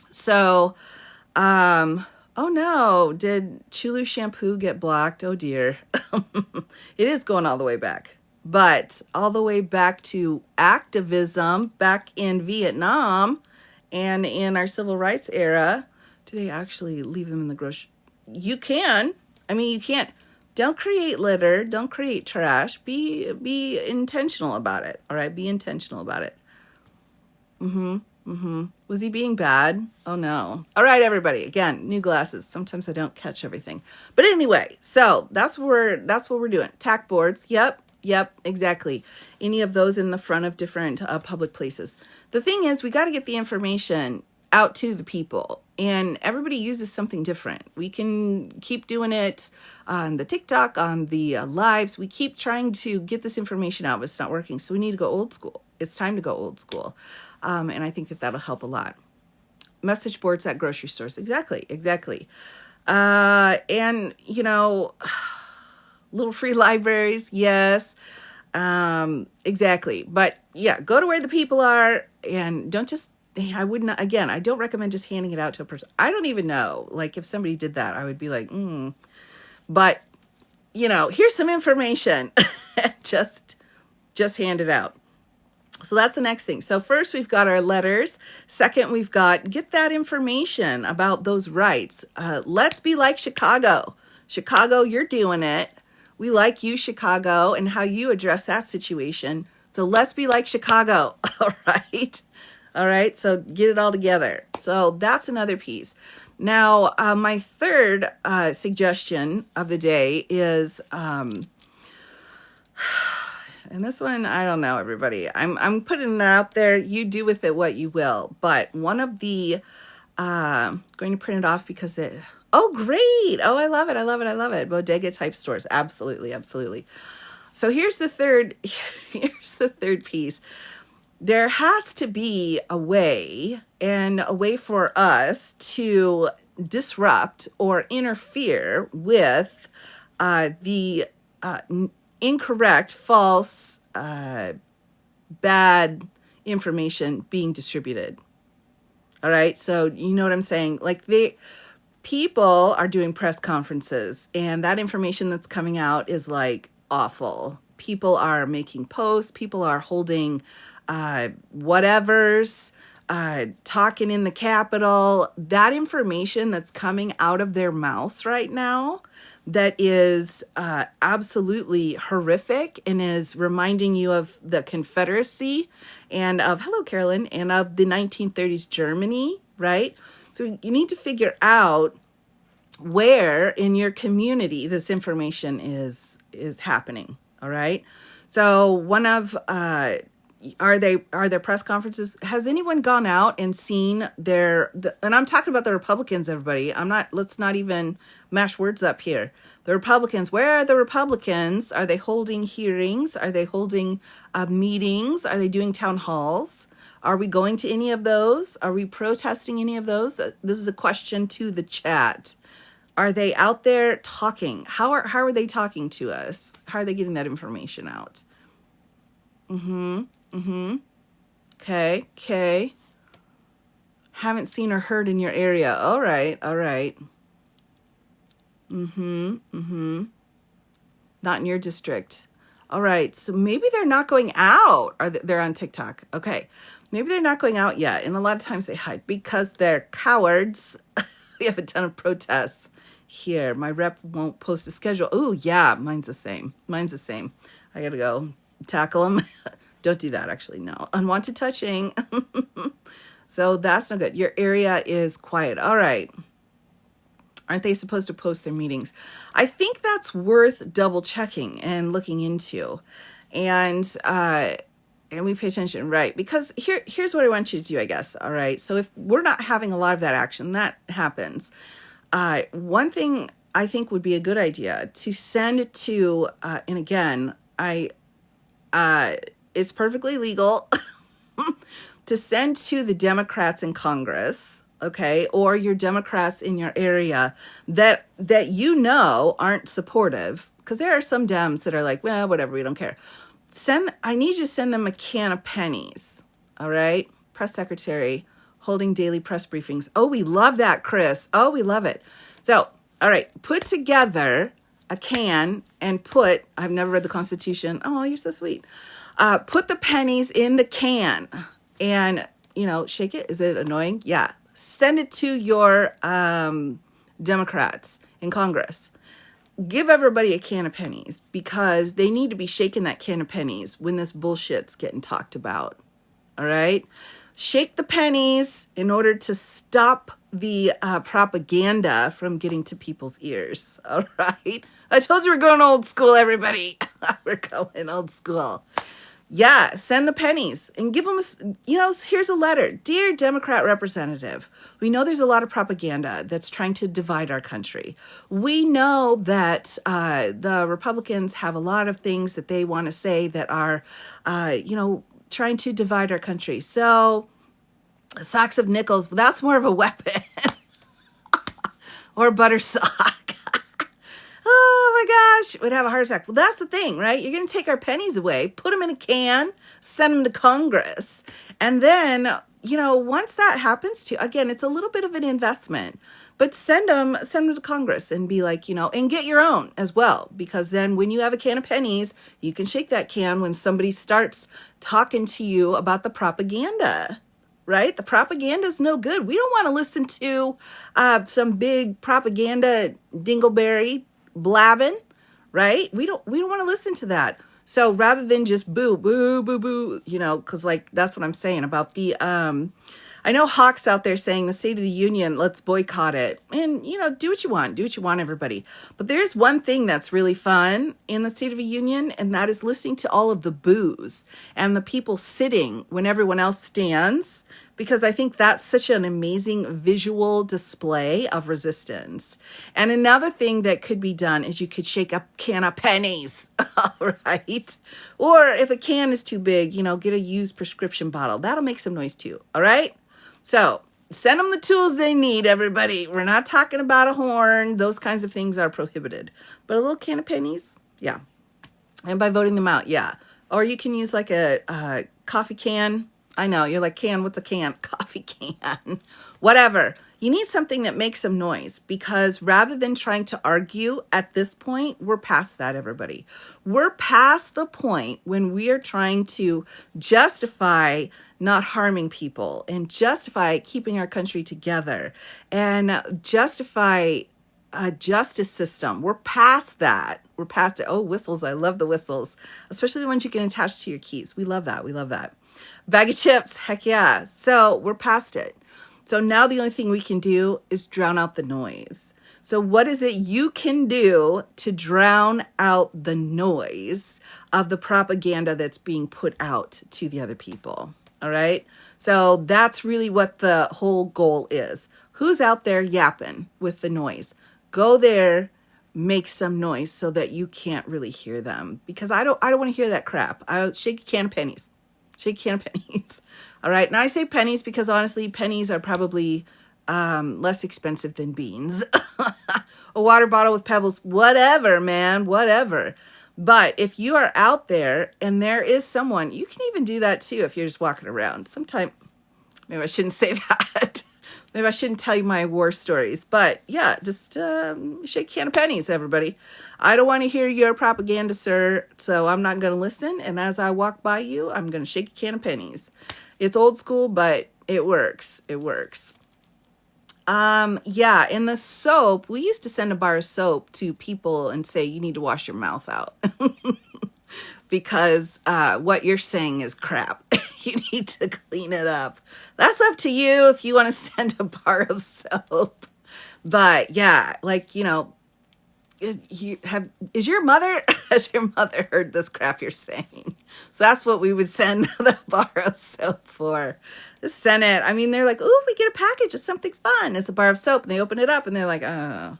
S1: So, oh no, did Chulu shampoo get blocked? Oh dear. It is going all the way back, but all the way back to activism back in Vietnam and in our civil rights era. Do they actually leave them in the grocery? You can. You can't. Don't create litter. Don't create trash. Be intentional about it. All right. Be intentional about it. Was he being bad? Oh no. All right, everybody. Again, new glasses. Sometimes I don't catch everything. But anyway, so that's what we're doing. Tack boards. Yep, exactly. Any of those in the front of different public places. The thing is, we got to get the information out to the people, and everybody uses something different. We can keep doing it on the TikTok, on the lives. We keep trying to get this information out, but it's not working. So we need to go old school. It's time to go old school. And I think that'll help a lot. Message boards at grocery stores. Exactly. And, little free libraries. Yes, exactly. But yeah, go to where the people are and don't just, I would not, again, I don't recommend just handing it out to a person. I don't even know. Like if somebody did that, I would be like, but here's some information. just hand it out. So that's the next thing. So first we've got our letters. Second, we've got get that information about those rights. Let's be like Chicago. Chicago, you're doing it. We like you, Chicago, and how you address that situation. So let's be like Chicago. All right. So get it all together. So that's another piece. Now, my third suggestion of the day is, and this one, I don't know, everybody. I'm putting it out there. You do with it what you will. But one of the, going to print it off because oh, great. Oh, I love it. Bodega type stores. Absolutely. So here's the third piece. There has to be a way for us to disrupt or interfere with the incorrect, false, bad information being distributed. All right. So you know what I'm saying? Like people are doing press conferences and that information that's coming out is like awful. People are making posts. People are holding whatevers, talking in the Capitol. That information that's coming out of their mouths right now that is absolutely horrific and is reminding you of the Confederacy and of, hello, Carolyn, and of the 1930s Germany, right? So you need to figure out where in your community this information is happening. All right. So one of are there press conferences? Has anyone gone out and seen and I'm talking about the Republicans, everybody. Let's not even mash words up here. The Republicans, where are the Republicans? Are they holding hearings? Are they holding meetings? Are they doing town halls? Are we going to any of those? Are we protesting any of those? This is a question to the chat. Are they out there talking? How are they talking to us? How are they getting that information out? Okay. Haven't seen or heard in your area. All right. Not in your district. All right. So maybe they're not going out. They're on TikTok. Okay. Maybe they're not going out yet. And a lot of times they hide because they're cowards. We have a ton of protests here. My rep won't post a schedule. Oh, yeah. Mine's the same. I got to go tackle them. Don't do that, actually. No. Unwanted touching. So that's not good. Your area is quiet. All right. Aren't they supposed to post their meetings? I think that's worth double checking and looking into. And we pay attention, right? Because here's what I want you to do, I guess. All right. So if we're not having a lot of that action, that happens. One thing I think would be a good idea to send to, and again, it's perfectly legal to send to the Democrats in Congress, okay, or your Democrats in your area that aren't supportive, because there are some Dems that are like, well, whatever, we don't care. I need you to send them a can of pennies, all right? Press secretary holding daily press briefings. Oh, we love that, Chris. Oh, we love it. So, all right, put together a can and I've never read the Constitution. Oh, you're so sweet. Put the pennies in the can and, shake it. Is it annoying? Yeah. Send it to your Democrats in Congress. Give everybody a can of pennies because they need to be shaking that can of pennies when this bullshit's getting talked about. All right? Shake the pennies in order to stop the propaganda from getting to people's ears. All right? I told you we're going old school, everybody. We're going old school. Yeah, send the pennies and give them, here's a letter. Dear Democrat representative, we know there's a lot of propaganda that's trying to divide our country. We know that the Republicans have a lot of things that they want to say that are, trying to divide our country. So socks of nickels, that's more of a weapon. Or butter sock. Oh my gosh, would have a heart attack. Well, that's the thing, right? You're going to take our pennies away, put them in a can, send them to Congress. And then, once that happens again, it's a little bit of an investment, but send them to Congress and be like, and get your own as well. Because then when you have a can of pennies, you can shake that can when somebody starts talking to you about the propaganda. Right? The propaganda is no good. We don't want to listen to some big propaganda dingleberry blabbing, right? We don't want to listen to that. So rather than just boo, boo, boo, boo, because that's what I'm saying about the, I know Hawk's out there saying the State of the Union, let's boycott it. And, do what you want, everybody. But there's one thing that's really fun in the State of the Union, and that is listening to all of the boos and the people sitting when everyone else stands, because I think that's such an amazing visual display of resistance. And another thing that could be done is you could shake a can of pennies, right? Or if a can is too big, get a used prescription bottle. That'll make some noise too, all right? So send them the tools they need, everybody. We're not talking about a horn. Those kinds of things are prohibited. But a little can of pennies, yeah. And by voting them out, yeah. Or you can use like a coffee can. I know, you're like, what's a can? Coffee can. Whatever. You need something that makes some noise, because rather than trying to argue at this point, we're past that, everybody. We're past the point when we are trying to justify not harming people and justify keeping our country together and justify a justice system. We're past that. We're past it. Oh, whistles. I love the whistles, especially the ones you can attach to your keys. We love that. Bag of chips. Heck yeah. So we're past it. So now the only thing we can do is drown out the noise. So what is it you can do to drown out the noise of the propaganda that's being put out to the other people? All right. So that's really what the whole goal is. Who's out there yapping with the noise? Go there, make some noise so that you can't really hear them, because I don't want to hear that crap. I'll shake a can of pennies. Shake a can of pennies. All right. Now I say pennies because honestly, pennies are probably less expensive than beans. A water bottle with pebbles, whatever, man, whatever. But if you are out there and there is someone, you can even do that too if you're just walking around. Sometime, maybe I shouldn't say that. Maybe I shouldn't tell you my war stories. But yeah, just shake a can of pennies, everybody. I don't want to hear your propaganda, sir, so I'm not going to listen. And as I walk by you, I'm going to shake a can of pennies. It's old school, but it works. It works. Yeah, in the soap, we used to send a bar of soap to people and say, you need to wash your mouth out because what you're saying is crap. You need to clean it up. That's up to you if you want to send a bar of soap. But yeah, like, you know, has your mother heard this crap you're saying? So that's what we would send the bar of soap for. Just send it. I mean, they're like, oh, we get a package of something fun. It's a bar of soap. And they open it up and they're like, oh.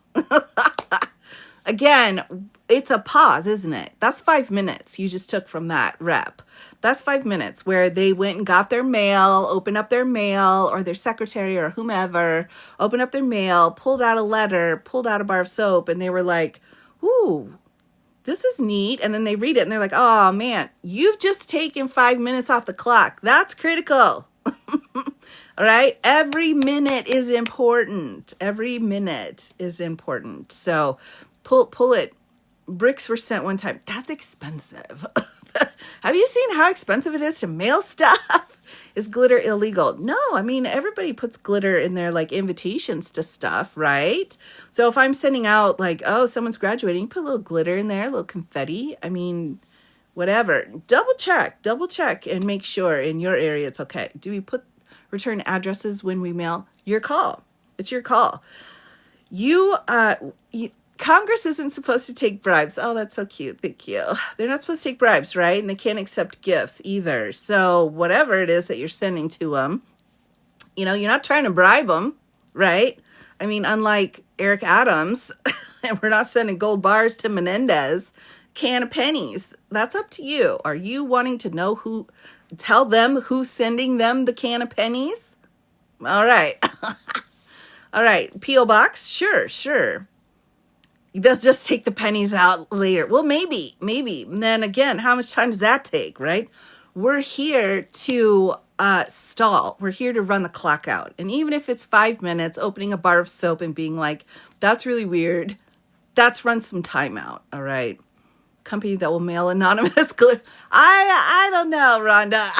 S1: Again, it's a pause, isn't it? That's 5 minutes you just took from that rep. That's 5 minutes where they went and got their mail, opened up their mail, or their secretary or whomever, opened up their mail, pulled out a letter, pulled out a bar of soap, and they were like, ooh, this is neat. And then they read it and they're like, oh man, you've just taken 5 minutes off the clock. That's critical. All right. Every minute is important. Every minute is important. So pull it. Bricks were sent one time. That's expensive. Have you seen how expensive it is to mail stuff? Is glitter illegal? No, I mean, everybody puts glitter in their like invitations to stuff, right? So if I'm sending out like, oh, someone's graduating, put a little glitter in there, a little confetti. I mean, whatever. Double check and make sure in your area it's okay. Do we put return addresses when we mail? Your call. It's your call. Congress isn't supposed to take bribes. Oh, that's so cute. Thank you. They're not supposed to take bribes, right? And they can't accept gifts either. So whatever it is that you're sending to them, you know, you're not trying to bribe them, right? I mean, unlike Eric Adams, and we're not sending gold bars to Menendez, can of pennies. That's up to you. Are you wanting to know tell them who's sending them the can of pennies? All right. All right. P.O. Box? Sure. They'll just take the pennies out later. Well, maybe. And then again, how much time does that take, right? We're here to stall. We're here to run the clock out. And even if it's 5 minutes, opening a bar of soap and being like, that's really weird. That's run some time out, all right? Company that will mail anonymous glitter. I don't know, Rhonda.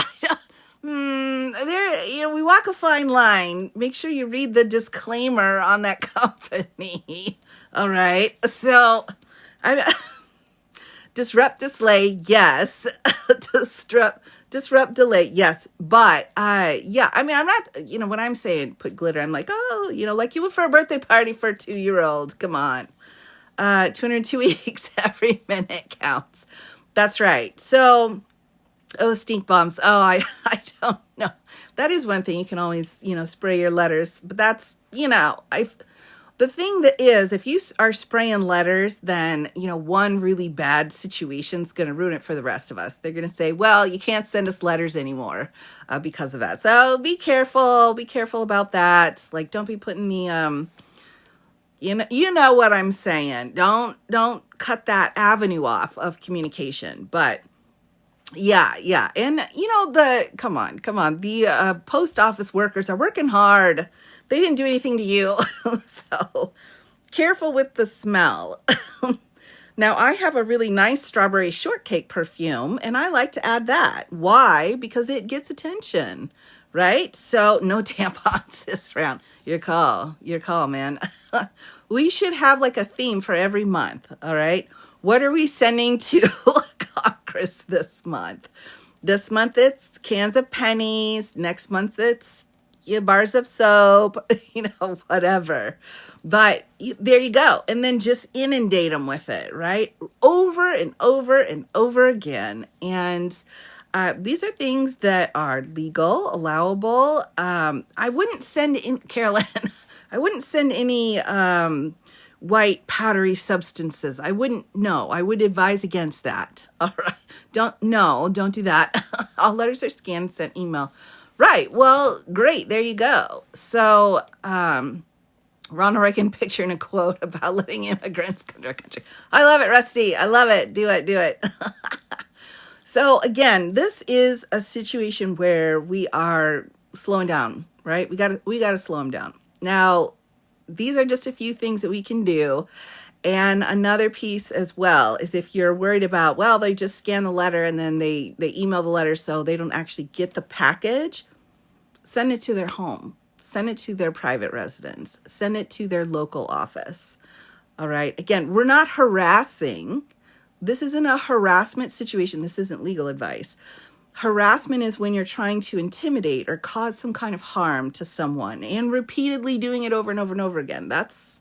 S1: We walk a fine line. Make sure you read the disclaimer on that company. All right. So, disrupt, delay, yes. disrupt, delay, yes. But, yeah, I mean, I'm not, when I'm saying put glitter, I'm like, oh, like you would for a birthday party for a 2-year-old. Come on. 202 weeks, every minute counts. That's right. So, stink bombs. Oh, I don't know. That is one thing. You can always, spray your letters. But that's, the thing that is, if you are spraying letters, then, one really bad situation's going to ruin it for the rest of us. They're going to say, well, you can't send us letters anymore because of that. So be careful. Be careful about that. Like, don't be putting the, you know what I'm saying. Don't cut that avenue off of communication. But yeah. And, come on. The post office workers are working hard. They didn't do anything to you. So careful with the smell. Now, I have a really nice strawberry shortcake perfume, and I like to add that. Why? Because it gets attention, right? So no tampons this round. Your call, man. We should have like a theme for every month, all right? What are we sending to Congress this month? This month it's cans of pennies. Next month it's bars of soap, whatever. But there you go. And then just inundate them with it, right? Over and over and over again. And these are things that are legal, allowable. I wouldn't send in, Carolyn, I wouldn't send any white powdery substances. I wouldn't, no, I would advise against that. All right. Don't do that. All letters are scanned, sent email. Right. Well, great. There you go. So, Ronald Reagan picture and a quote about letting immigrants come to our country. I love it, Rusty. I love it. Do it. So again, this is a situation where we are slowing down, right? We got to slow them down. Now, these are just a few things that we can do. And another piece as well is if you're worried about, well, they just scan the letter and then they email the letter so they don't actually get the package, send it to their home, send it to their private residence, send it to their local office. All right. Again, we're not harassing. This isn't a harassment situation. This isn't legal advice. Harassment is when you're trying to intimidate or cause some kind of harm to someone and repeatedly doing it over and over and over again. That's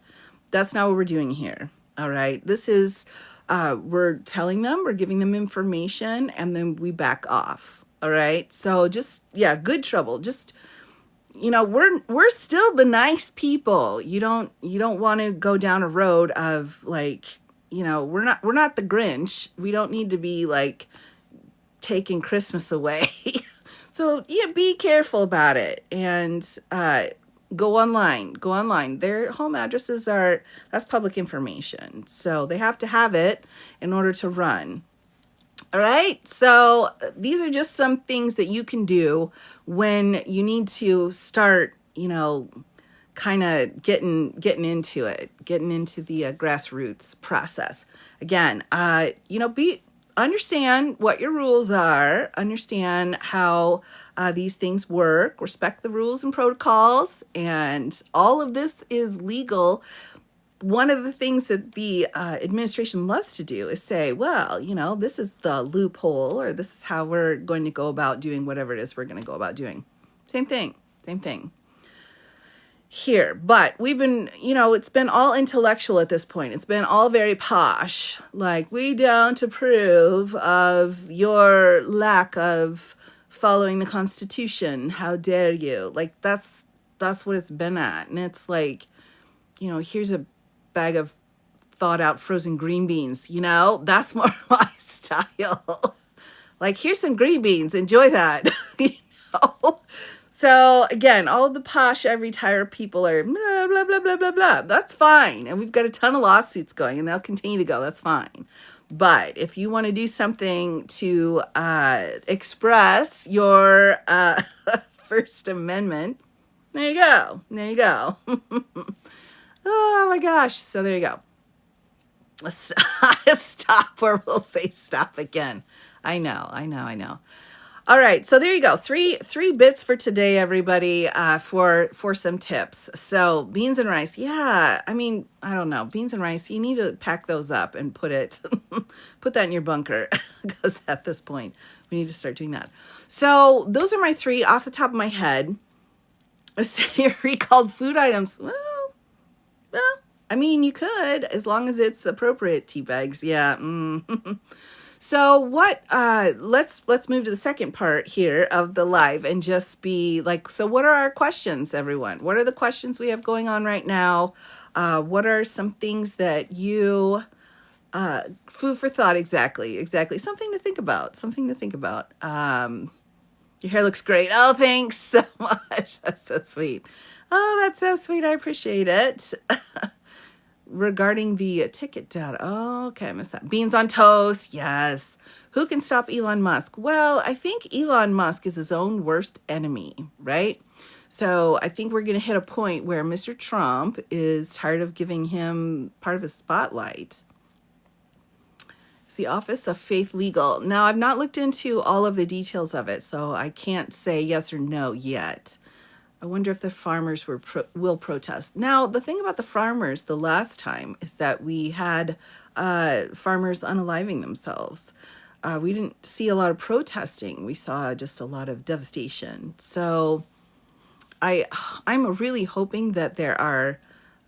S1: not what we're doing here. All right. This is, we're telling them, we're giving them information, and then we back off. All right. So just, yeah, good trouble. Just, we're still the nice people. You don't want to go down a road of like, we're not the Grinch. We don't need to be like taking Christmas away. So yeah, be careful about it. And, go online. Their home addresses that's public information. So they have to have it in order to run. All right. So these are just some things that you can do when you need to start, kind of getting into it, getting into the grassroots process. Again, understand what your rules are, understand how these things work, respect the rules and protocols, and all of this is legal. One of the things that the administration loves to do is say, well, this is the loophole, or this is how we're going to go about doing whatever it is we're going to go about doing. Same thing here. But we've been, it's been all intellectual at this point. It's been all very posh. Like, we don't approve of your lack of following the Constitution. How dare you? Like, that's what it's been at. And it's like, here's a bag of thawed out frozen green beans, that's more my style. Like, here's some green beans, enjoy that. So again, all the posh every tire people are blah, blah, blah, blah, blah, blah. That's fine. And we've got a ton of lawsuits going, and they'll continue to go. That's fine. But if you want to do something to express your First Amendment, there you go. Oh my gosh. So there you go. Let's stop, or we'll say stop again. I know. All right. So there you go. Three bits for today, everybody, for some tips. So beans and rice. Yeah. I mean, I don't know. Beans and rice, you need to pack those up and put that in your bunker, because at this point we need to start doing that. So those are my three off the top of my head. Recalled food items. Well, I mean, you could, as long as it's appropriate. Tea bags, yeah. So what? Let's move to the second part here of the live and just be like, so what are our questions, everyone? What are the questions we have going on right now? What are some things that you food for thought? Exactly. Something to think about. Your hair looks great. Oh, thanks so much. That's so sweet. Oh, that's so sweet. I appreciate it. Regarding the ticket data. Oh, okay, I missed that. Beans on toast. Yes. Who can stop Elon Musk? Well, I think Elon Musk is his own worst enemy, right? So I think we're going to hit a point where Mr. Trump is tired of giving him part of his spotlight. It's the Office of Faith Legal. Now, I've not looked into all of the details of it, so I can't say yes or no yet. I wonder if the farmers will protest. Now, the thing about the farmers the last time is that we had farmers unaliving themselves. We didn't see a lot of protesting. We saw just a lot of devastation. So I'm really hoping that there are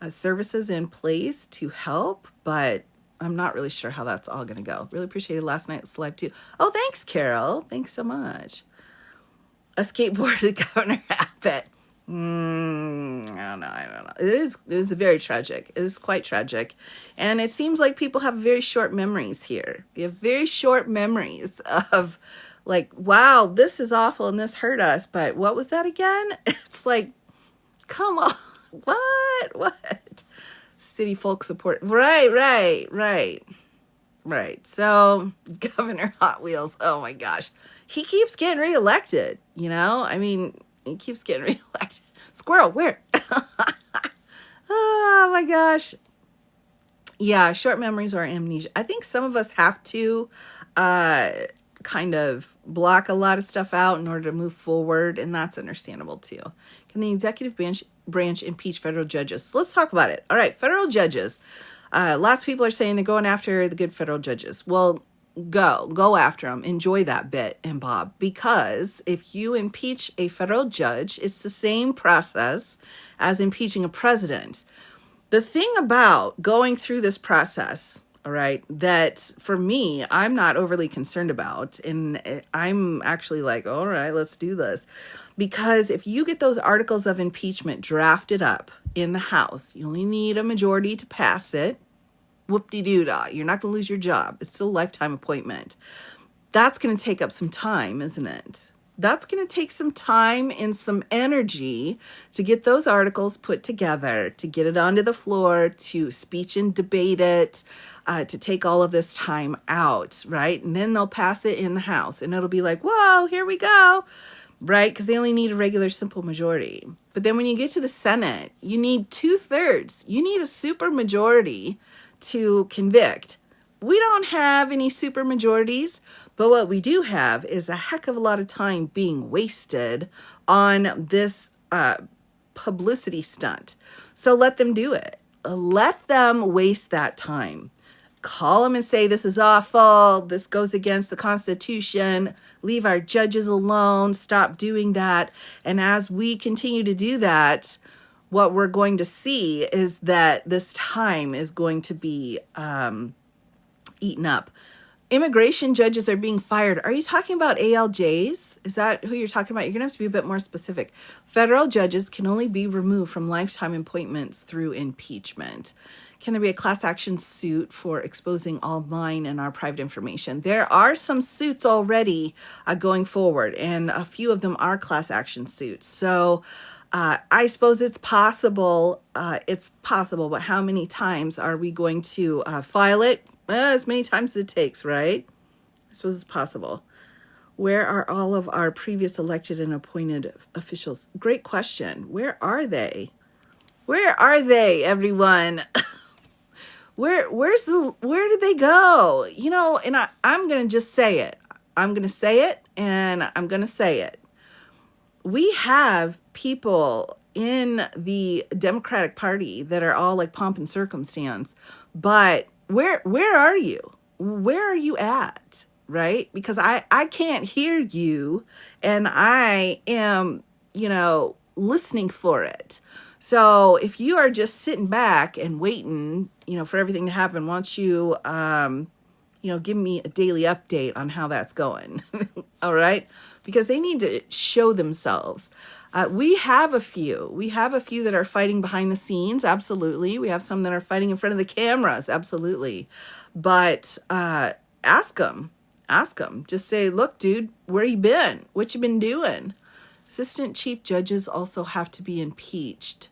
S1: services in place to help, but I'm not really sure how that's all going to go. Really appreciated last night's live too. Oh, thanks, Carol. Thanks so much. A skateboarded Governor Abbott. I don't know. It is very tragic. It is quite tragic. And it seems like people have very short memories here. We have very short memories of like, wow, this is awful and this hurt us. But what was that again? It's like, come on. What? City folk support. Right. So Governor Hot Wheels, oh my gosh. He keeps getting reelected, you know? I mean, he keeps getting reelected. Squirrel, where? Oh my gosh. Yeah, short memories or amnesia. I think some of us have to kind of block a lot of stuff out in order to move forward, and that's understandable too. Can the executive branch impeach federal judges? Let's talk about it. All right, federal judges. Lots of people are saying they're going after the good federal judges. Well, go after them. Enjoy that bit and bob, because if you impeach a federal judge, it's the same process as impeaching a president. The thing about going through this process, all right, that for me, I'm not overly concerned about, and I'm actually like, all right, let's do this. Because if you get those articles of impeachment drafted up in the House, you only need a majority to pass it. Whoop-de-doo-dah. You're not going to lose your job. It's still a lifetime appointment. That's going to take up some time, isn't it? That's going to take some time and some energy to get those articles put together, to get it onto the floor, to speech and debate it, to take all of this time out, right? And then they'll pass it in the House, and it'll be like, whoa, here we go, right? Because they only need a regular simple majority. But then when you get to the Senate, you need 2/3. You need a super majority to convict. We don't have any super majorities, but what we do have is a heck of a lot of time being wasted on this publicity stunt. So let them do it. Let them waste that time. Call them and say, this is awful. This goes against the Constitution. Leave our judges alone. Stop doing that. And as we continue to do that, what we're going to see is that this time is going to be eaten up. Immigration judges are being fired. Are you talking about ALJs? Is that who you're talking about? You're going to have to be a bit more specific. Federal judges can only be removed from lifetime appointments through impeachment. Can there be a class action suit for exposing all mine and our private information? There are some suits already going forward, and a few of them are class action suits. So I suppose it's possible, but how many times are we going to file it? As many times as it takes, right? I suppose it's possible. Where are all of our previous elected and appointed officials? Great question. Where are they? Where are they, everyone? Where did they go? You know, and I'm going to just say it. I'm going to say it, and I'm going to say it. We have people in the Democratic Party that are all like pomp and circumstance, but where are you? Where are you at? Right? Because I can't hear you, and I am, listening for it. So if you are just sitting back and waiting, for everything to happen, why don't you, give me a daily update on how that's going. All right? Because they need to show themselves. We have a few that are fighting behind the scenes. Absolutely. We have some that are fighting in front of the cameras. Absolutely. But ask them. Just say, look, dude, where you been? What you been doing? Assistant chief judges also have to be impeached.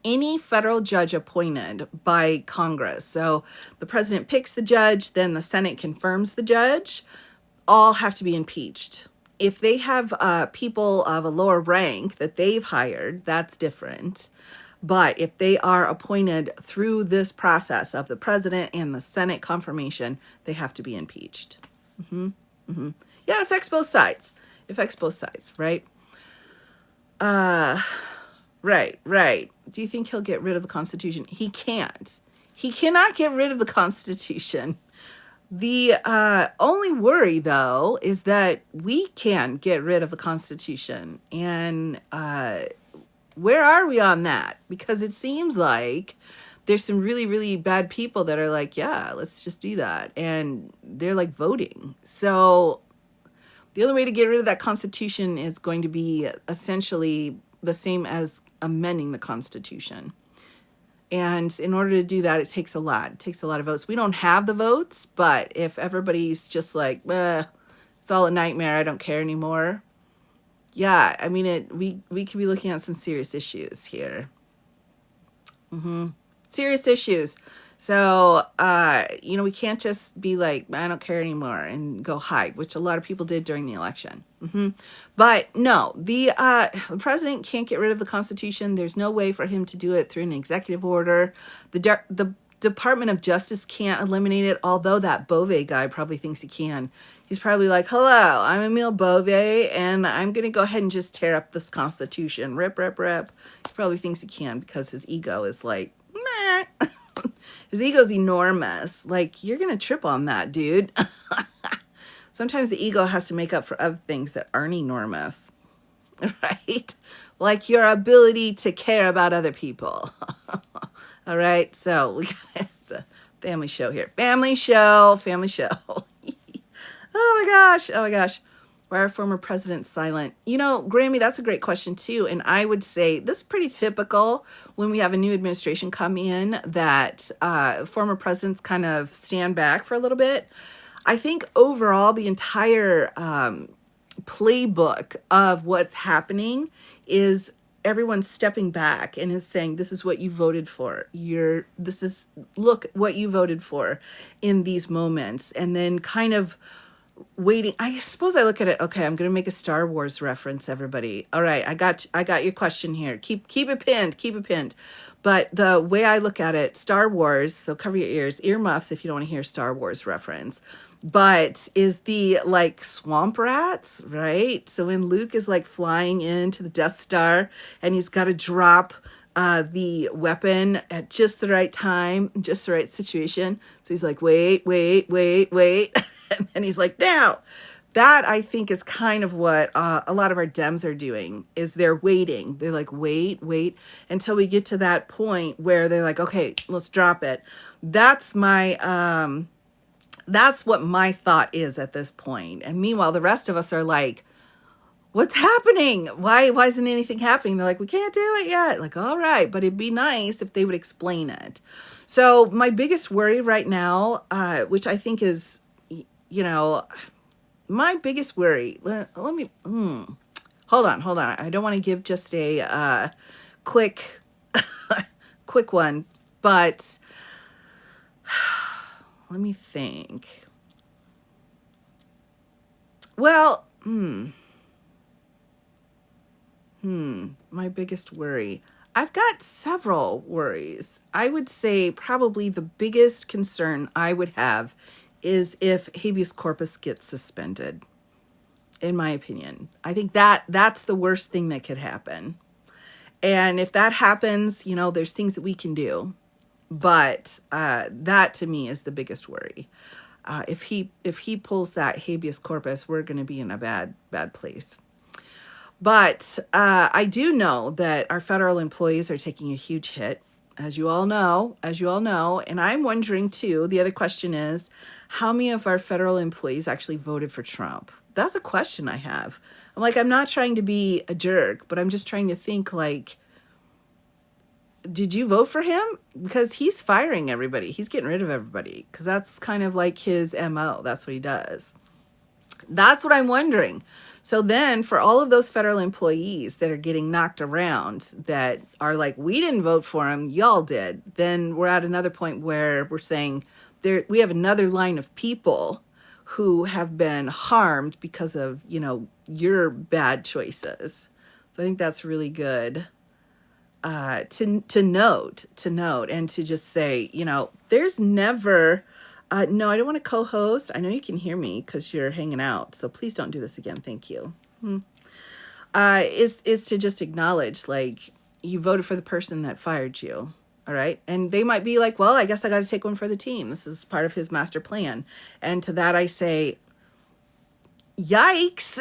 S1: Any federal judge appointed by Congress. So the president picks the judge, then the Senate confirms the judge, all have to be impeached. If they have people of a lower rank that they've hired, that's different. But if they are appointed through this process of the president and the Senate confirmation, they have to be impeached. Yeah, it affects both sides. Right? Right. Do you think he'll get rid of the Constitution? He can't. He cannot get rid of the Constitution. The only worry, though, is that we can get rid of the Constitution. And where are we on that? Because it seems like there's some really, really bad people that are like, yeah, let's just do that. And they're like voting. So the only way to get rid of that Constitution is going to be essentially the same as amending the Constitution. And in order to do that, it takes a lot. It takes a lot of votes. We don't have the votes, but if everybody's just like, it's all a nightmare, I don't care anymore. Yeah, I mean, we could be looking at some serious issues here. Serious issues. So, we can't just be like, I don't care anymore and go hide, which a lot of people did during the election. But no, the president can't get rid of the Constitution. There's no way for him to do it through an executive order. The Department of Justice can't eliminate it, although that Bove guy probably thinks he can. He's probably like, hello, I'm Emil Bove, and I'm going to go ahead and just tear up this Constitution. Rip, rip, rip. He probably thinks he can because his ego is like, meh. His ego's enormous. Like, you're going to trip on that, dude. Sometimes the ego has to make up for other things that aren't enormous, right? Like your ability to care about other people. All right, so it's a family show here. Family show, family show. Oh my gosh, oh my gosh. Why are former presidents silent? Grammy, that's a great question too. And I would say this is pretty typical when we have a new administration come in that former presidents kind of stand back for a little bit. I think overall the entire playbook of what's happening is everyone's stepping back and is saying, this is what you voted for. Look what you voted for in these moments. And then kind of waiting. I suppose I look at it. Okay, I'm going to make a Star Wars reference, everybody. All right, I got your question here. Keep it pinned. Keep it pinned. But the way I look at it, Star Wars. So cover your ears, earmuffs if you don't want to hear Star Wars reference. But is the like swamp rats, right? So when Luke is like flying into the Death Star and he's got to drop the weapon at just the right time, just the right situation. So he's like, wait. And then he's like, now. That, I think, is kind of what a lot of our Dems are doing, is they're waiting. They're like, wait, until we get to that point where they're like, okay, let's drop it. That's what my thought is at this point. And meanwhile, the rest of us are like, what's happening? Why isn't anything happening? They're like, we can't do it yet. Like, all right, but it'd be nice if they would explain it. So my biggest worry right now, which I think is, my biggest worry, let me, hold on. I don't want to give just a quick one, but let me think. Well, my biggest worry. I've got several worries. I would say probably the biggest concern I would have is if habeas corpus gets suspended, in my opinion. I think that's the worst thing that could happen. And if that happens, there's things that we can do. But that to me is the biggest worry. If he pulls that habeas corpus, we're going to be in a bad place. But I do know that our federal employees are taking a huge hit, as you all know. And I'm wondering too, the other question is, how many of our federal employees actually voted for Trump? That's a question I have. I'm not trying to be a jerk, but I'm just trying to think like, did you vote for him? Because he's firing everybody. He's getting rid of everybody because that's kind of like his MO. That's what he does. That's what I'm wondering. So then for all of those federal employees that are getting knocked around that are like, we didn't vote for him, y'all did. Then we're at another point where we're saying we have another line of people who have been harmed because of, your bad choices. So I think that's really good to note and to just say, there's never, no, I don't want to co-host. I know you can hear me because you're hanging out. So please don't do this again. Thank you. Is to just acknowledge, like, you voted for the person that fired you. All right. And they might be like, well, I guess I got to take one for the team. This is part of his master plan. And to that I say, yikes.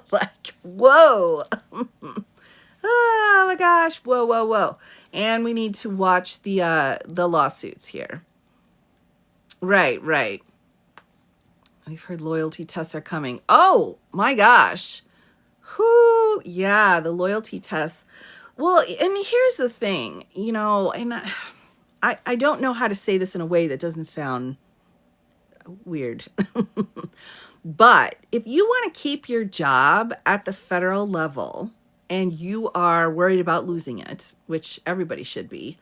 S1: Like, whoa. Oh my gosh. Whoa, whoa, whoa. And we need to watch the lawsuits here. Right, right. We've heard loyalty tests are coming. Oh my gosh. Who? Yeah, the loyalty tests. Well, and here's the thing, you know, and I don't know how to say this in a way that doesn't sound weird. But if you want to keep your job at the federal level and you are worried about losing it, which everybody should be,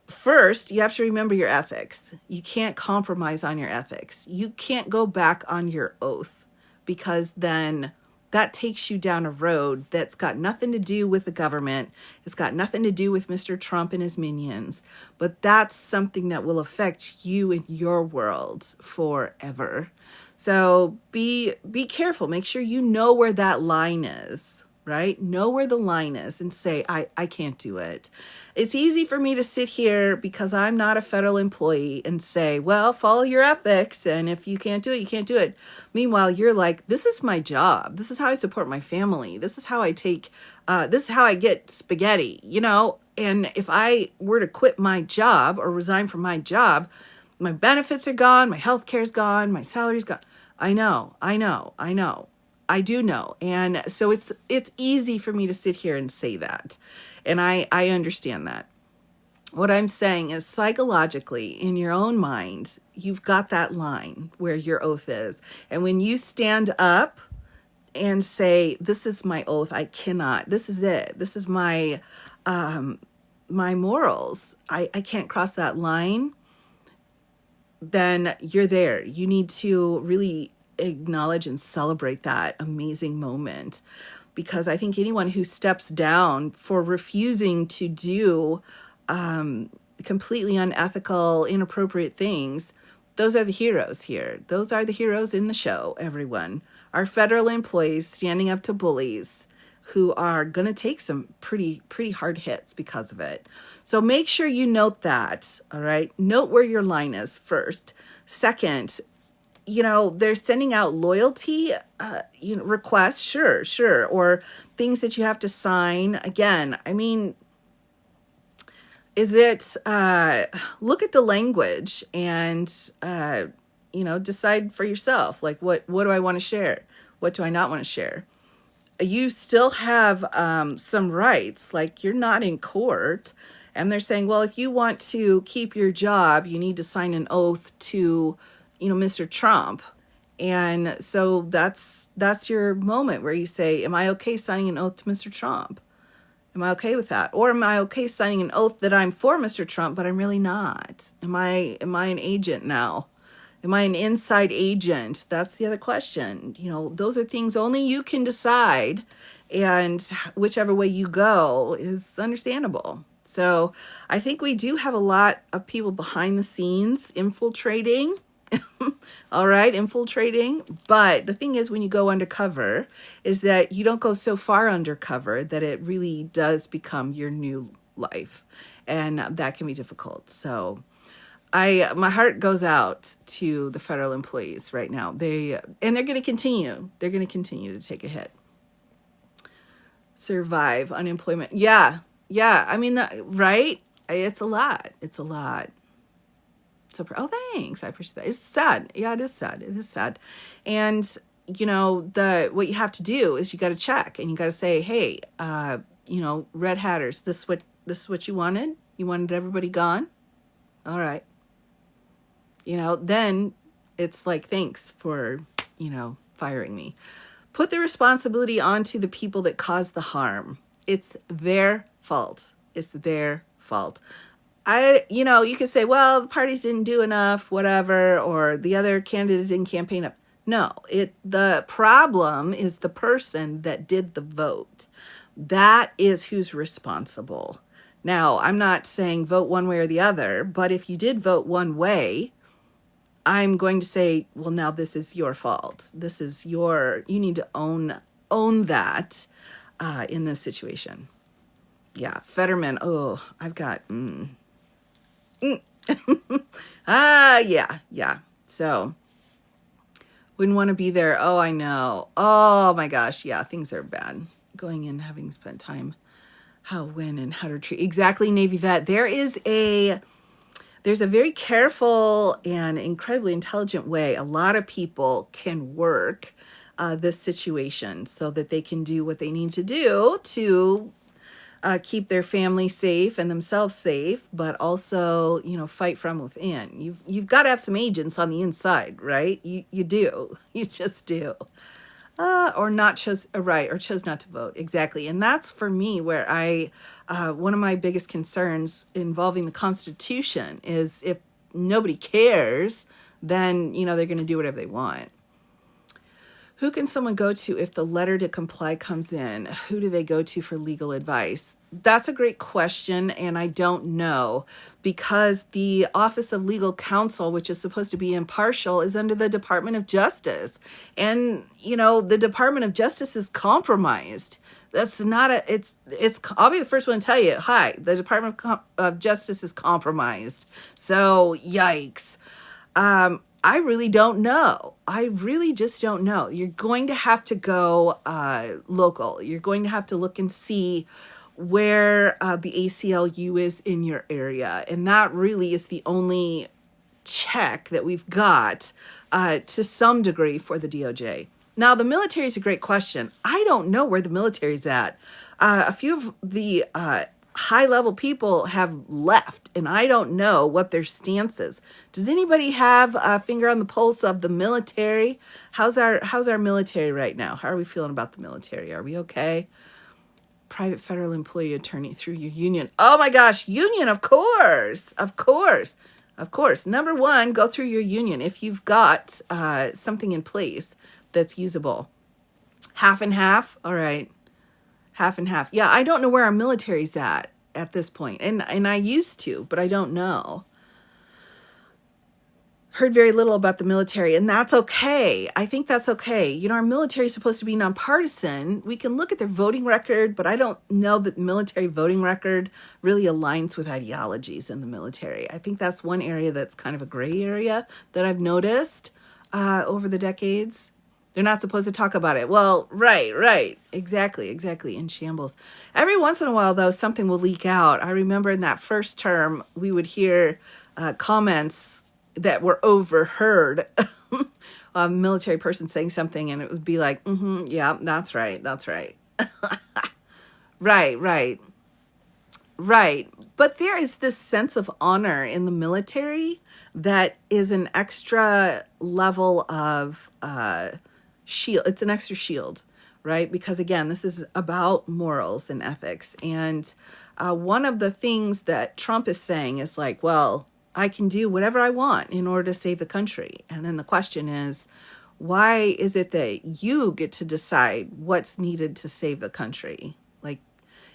S1: first, you have to remember your ethics. You can't compromise on your ethics. You can't go back on your oath, because then that takes you down a road that's got nothing to do with the government. It's got nothing to do with Mr. Trump and his minions. But that's something that will affect you and your world forever. So be careful. Make sure you know where that line is, right? Know where the line is and say, I can't do it. It's easy for me to sit here because I'm not a federal employee and say, well, follow your ethics. And if you can't do it, you can't do it. Meanwhile, you're like, this is my job. This is how I support my family. This is how I this is how I get spaghetti, you know? And if I were to quit my job or resign from my job, my benefits are gone. My health care is gone. My salary's gone. I know. I do know. And so it's easy for me to sit here and say that. And I understand that. What I'm saying is, psychologically, in your own mind, you've got that line where your oath is. And when you stand up and say, this is my oath, I cannot, this is it, this is my my morals, I can't cross that line, then you're there. You need to really acknowledge and celebrate that amazing moment. Because I think anyone who steps down for refusing to do completely unethical, inappropriate things, those are the heroes here. Those are the heroes in the show, everyone. Our federal employees standing up to bullies who are going to take some pretty hard hits because of it. So make sure you note that, all right? Note where your line is first. Second, you know, they're sending out loyalty requests, sure, or things that you have to sign. Again, I mean, is it, look at the language and, decide for yourself, like, what do I want to share? What do I not want to share? You still have some rights, like you're not in court. And they're saying, well, if you want to keep your job, you need to sign an oath to, Mr. Trump. And so that's your moment where you say, am I okay signing an oath to Mr. Trump? Am I okay with that? Or am I okay signing an oath that I'm for Mr. Trump, but I'm really not? Am I an agent now? Am I an inside agent? That's the other question. Those are things only you can decide. And whichever way you go is understandable. So I think we do have a lot of people behind the scenes infiltrating. All right, infiltrating. But the thing is, when you go undercover, is that you don't go so far undercover that it really does become your new life. And that can be difficult. So my heart goes out to the federal employees right now. They're going to continue. They're going to continue to take a hit. Survive unemployment. Yeah. I mean, right? It's a lot. So, thanks. I appreciate that. It's sad. Yeah, it is sad. And, what you have to do is you got to check and you got to say, hey, Red Hatters, this is what you wanted? You wanted everybody gone? All right. Then it's like, thanks for, firing me. Put the responsibility onto the people that caused the harm. It's their fault. You could say, well, the parties didn't do enough, whatever, or the other candidate didn't campaign up. No, the problem is the person that did the vote. That is who's responsible. Now, I'm not saying vote one way or the other, but if you did vote one way, I'm going to say, well, now this is your fault. You need to own that in this situation. Yeah, Fetterman. Oh, I've got. Yeah. So wouldn't want to be there. Oh, I know. Oh my gosh. Yeah, things are bad. Going in, having spent time, how, when, and how to treat. Exactly, Navy vet. There's a very careful and incredibly intelligent way a lot of people can work this situation so that they can do what they need to do to keep their family safe and themselves safe, but also, fight from within. You've got to have some agents on the inside, right? You do. You just do. Or not chose right, or chose not to vote. Exactly. And that's for me where one of my biggest concerns involving the Constitution is if nobody cares, then, they're going to do whatever they want. Who can someone go to if the letter to comply comes in? Who do they go to for legal advice? That's a great question, and I don't know, because the Office of Legal Counsel, which is supposed to be impartial, is under the Department of Justice. And, the Department of Justice is compromised. That's not I'll be the first one to tell you, hi, the Department of Justice is compromised. So, yikes. I really don't know. I really just don't know. You're going to have to go local. You're going to have to look and see where the ACLU is in your area. And that really is the only check that we've got to some degree for the DOJ. Now, the military is a great question. I don't know where the military's at. A few of the high-level people have left, and I don't know what their stance is. Does anybody have a finger on the pulse of the military? How's our military right now? How are we feeling about the military? Are we okay? Private federal employee attorney through your union. Oh my gosh, union, of course. Number one, go through your union if you've got something in place that's usable. Half and half, all right. Half and half. Yeah, I don't know where our military's at this point. And I used to, but I don't know. Heard very little about the military, and that's okay. I think that's okay. Our military is supposed to be nonpartisan. We can look at their voting record, but I don't know that military voting record really aligns with ideologies in the military. I think that's one area that's kind of a gray area that I've noticed over the decades. They're not supposed to talk about it. Well, right. Exactly. In shambles. Every once in a while, though, something will leak out. I remember in that first term, we would hear comments that were overheard. A military person saying something, and it would be like, yeah, that's right. Right. But there is this sense of honor in the military that is an extra level of shield. It's an extra shield, right? Because again, this is about morals and ethics. And one of the things that Trump is saying is like, well, I can do whatever I want in order to save the country. And then the question is, why is it that you get to decide what's needed to save the country? Like,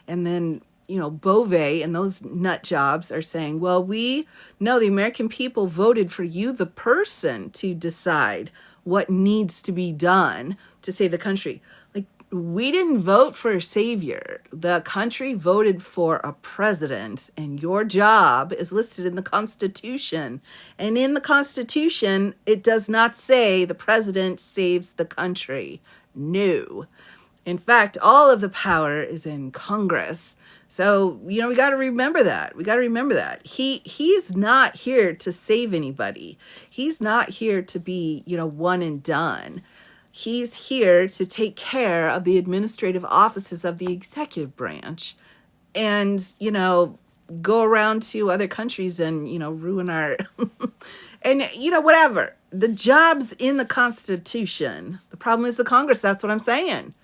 S1: and then, Bove and those nut jobs are saying, well, we know the American people voted for you, the person, to decide what needs to be done to save the country. Like, we didn't vote for a savior. The country voted for a president, and your job is listed in the Constitution. And in the Constitution, it does not say the president saves the country. No. In fact, all of the power is in Congress. So, we got to remember that. He's not here to save anybody. He's not here to be, one and done. He's here to take care of the administrative offices of the executive branch and, go around to other countries and, ruin our, and, whatever. The job's in the Constitution. The problem is the Congress. That's what I'm saying.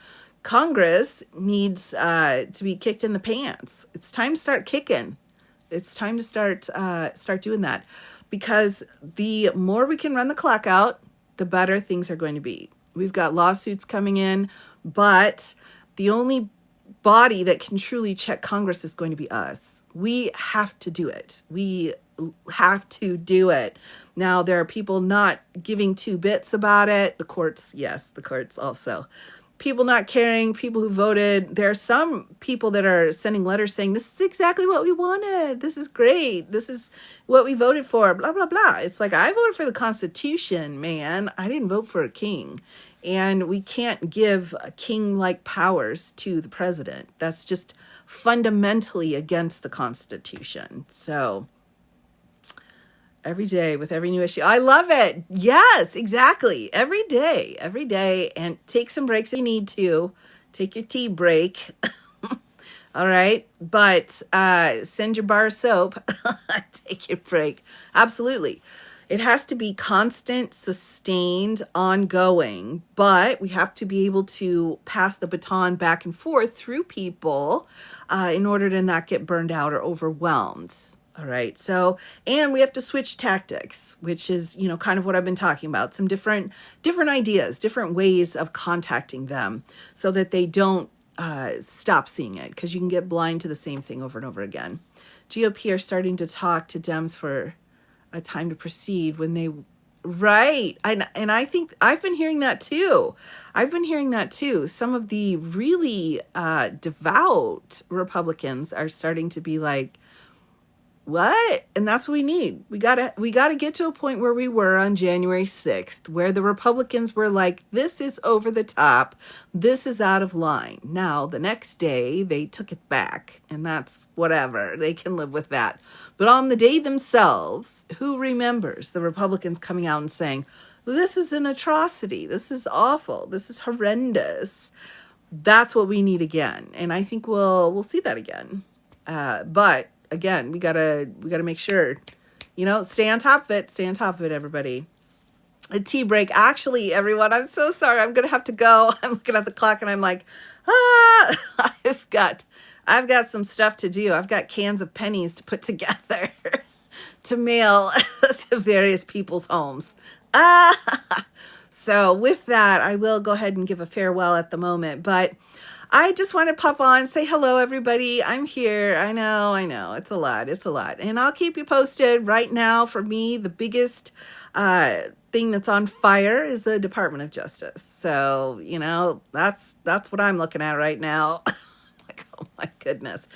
S1: Congress needs to be kicked in the pants. It's time to start kicking. It's time to start doing that, because the more we can run the clock out, the better things are going to be. We've got lawsuits coming in, but the only body that can truly check Congress is going to be us. We have to do it. Now, there are people not giving two bits about it. The courts, yes, the courts also. people not caring, people who voted. There are some people that are sending letters saying, this is exactly what we wanted. This is great. This is what we voted for, blah, blah, blah. It's like, I voted for the Constitution, man. I didn't vote for a king. And we can't give king-like powers to the president. That's just fundamentally against the Constitution. So every day with every new issue. I love it. Yes, exactly. Every day. And take some breaks if you need to. Take your tea break. All right. But send your bar of soap. Take your break. Absolutely. It has to be constant, sustained, ongoing, but we have to be able to pass the baton back and forth through people in order to not get burned out or overwhelmed. All right. So, and we have to switch tactics, which is, you know, kind of what I've been talking about. Some different ideas, different ways of contacting them so that they don't stop seeing it, because you can get blind to the same thing over and over again. GOP are starting to talk to Dems for a time to proceed when they, right. And I think I've been hearing that too. Some of the really devout Republicans are starting to be like, what? And that's what we need. We gotta get to a point where we were on January 6th, where the Republicans were like, this is over the top. This is out of line. Now, the next day, they took it back, and that's whatever. They can live with that. But on the day themselves, who remembers the Republicans coming out and saying, this is an atrocity. This is awful. This is horrendous. That's what we need again. And I think we'll see that again. But again, we gotta make sure, you know, stay on top of it, everybody. A tea break. Actually, everyone, I'm so sorry. I'm gonna have to go. I'm looking at the clock and I'm like, I've got some stuff to do. I've got cans of pennies to put together to mail to various people's homes. So with that, I will go ahead and give a farewell at the moment, but I just want to pop on, say hello, everybody. I'm here. I know. It's a lot. And I'll keep you posted. Right now, for me, the biggest thing that's on fire is the Department of Justice. So, you know, that's what I'm looking at right now. Like, oh my goodness.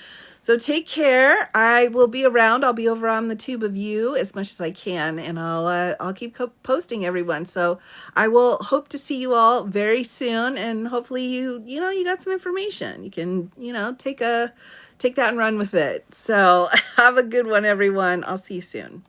S1: So take care. I will be around. I'll be over on the tube of you as much as I can, and I'll keep posting, everyone. So I will hope to see you all very soon, and hopefully you got some information. You can, take that and run with it. So have a good one, everyone. I'll see you soon.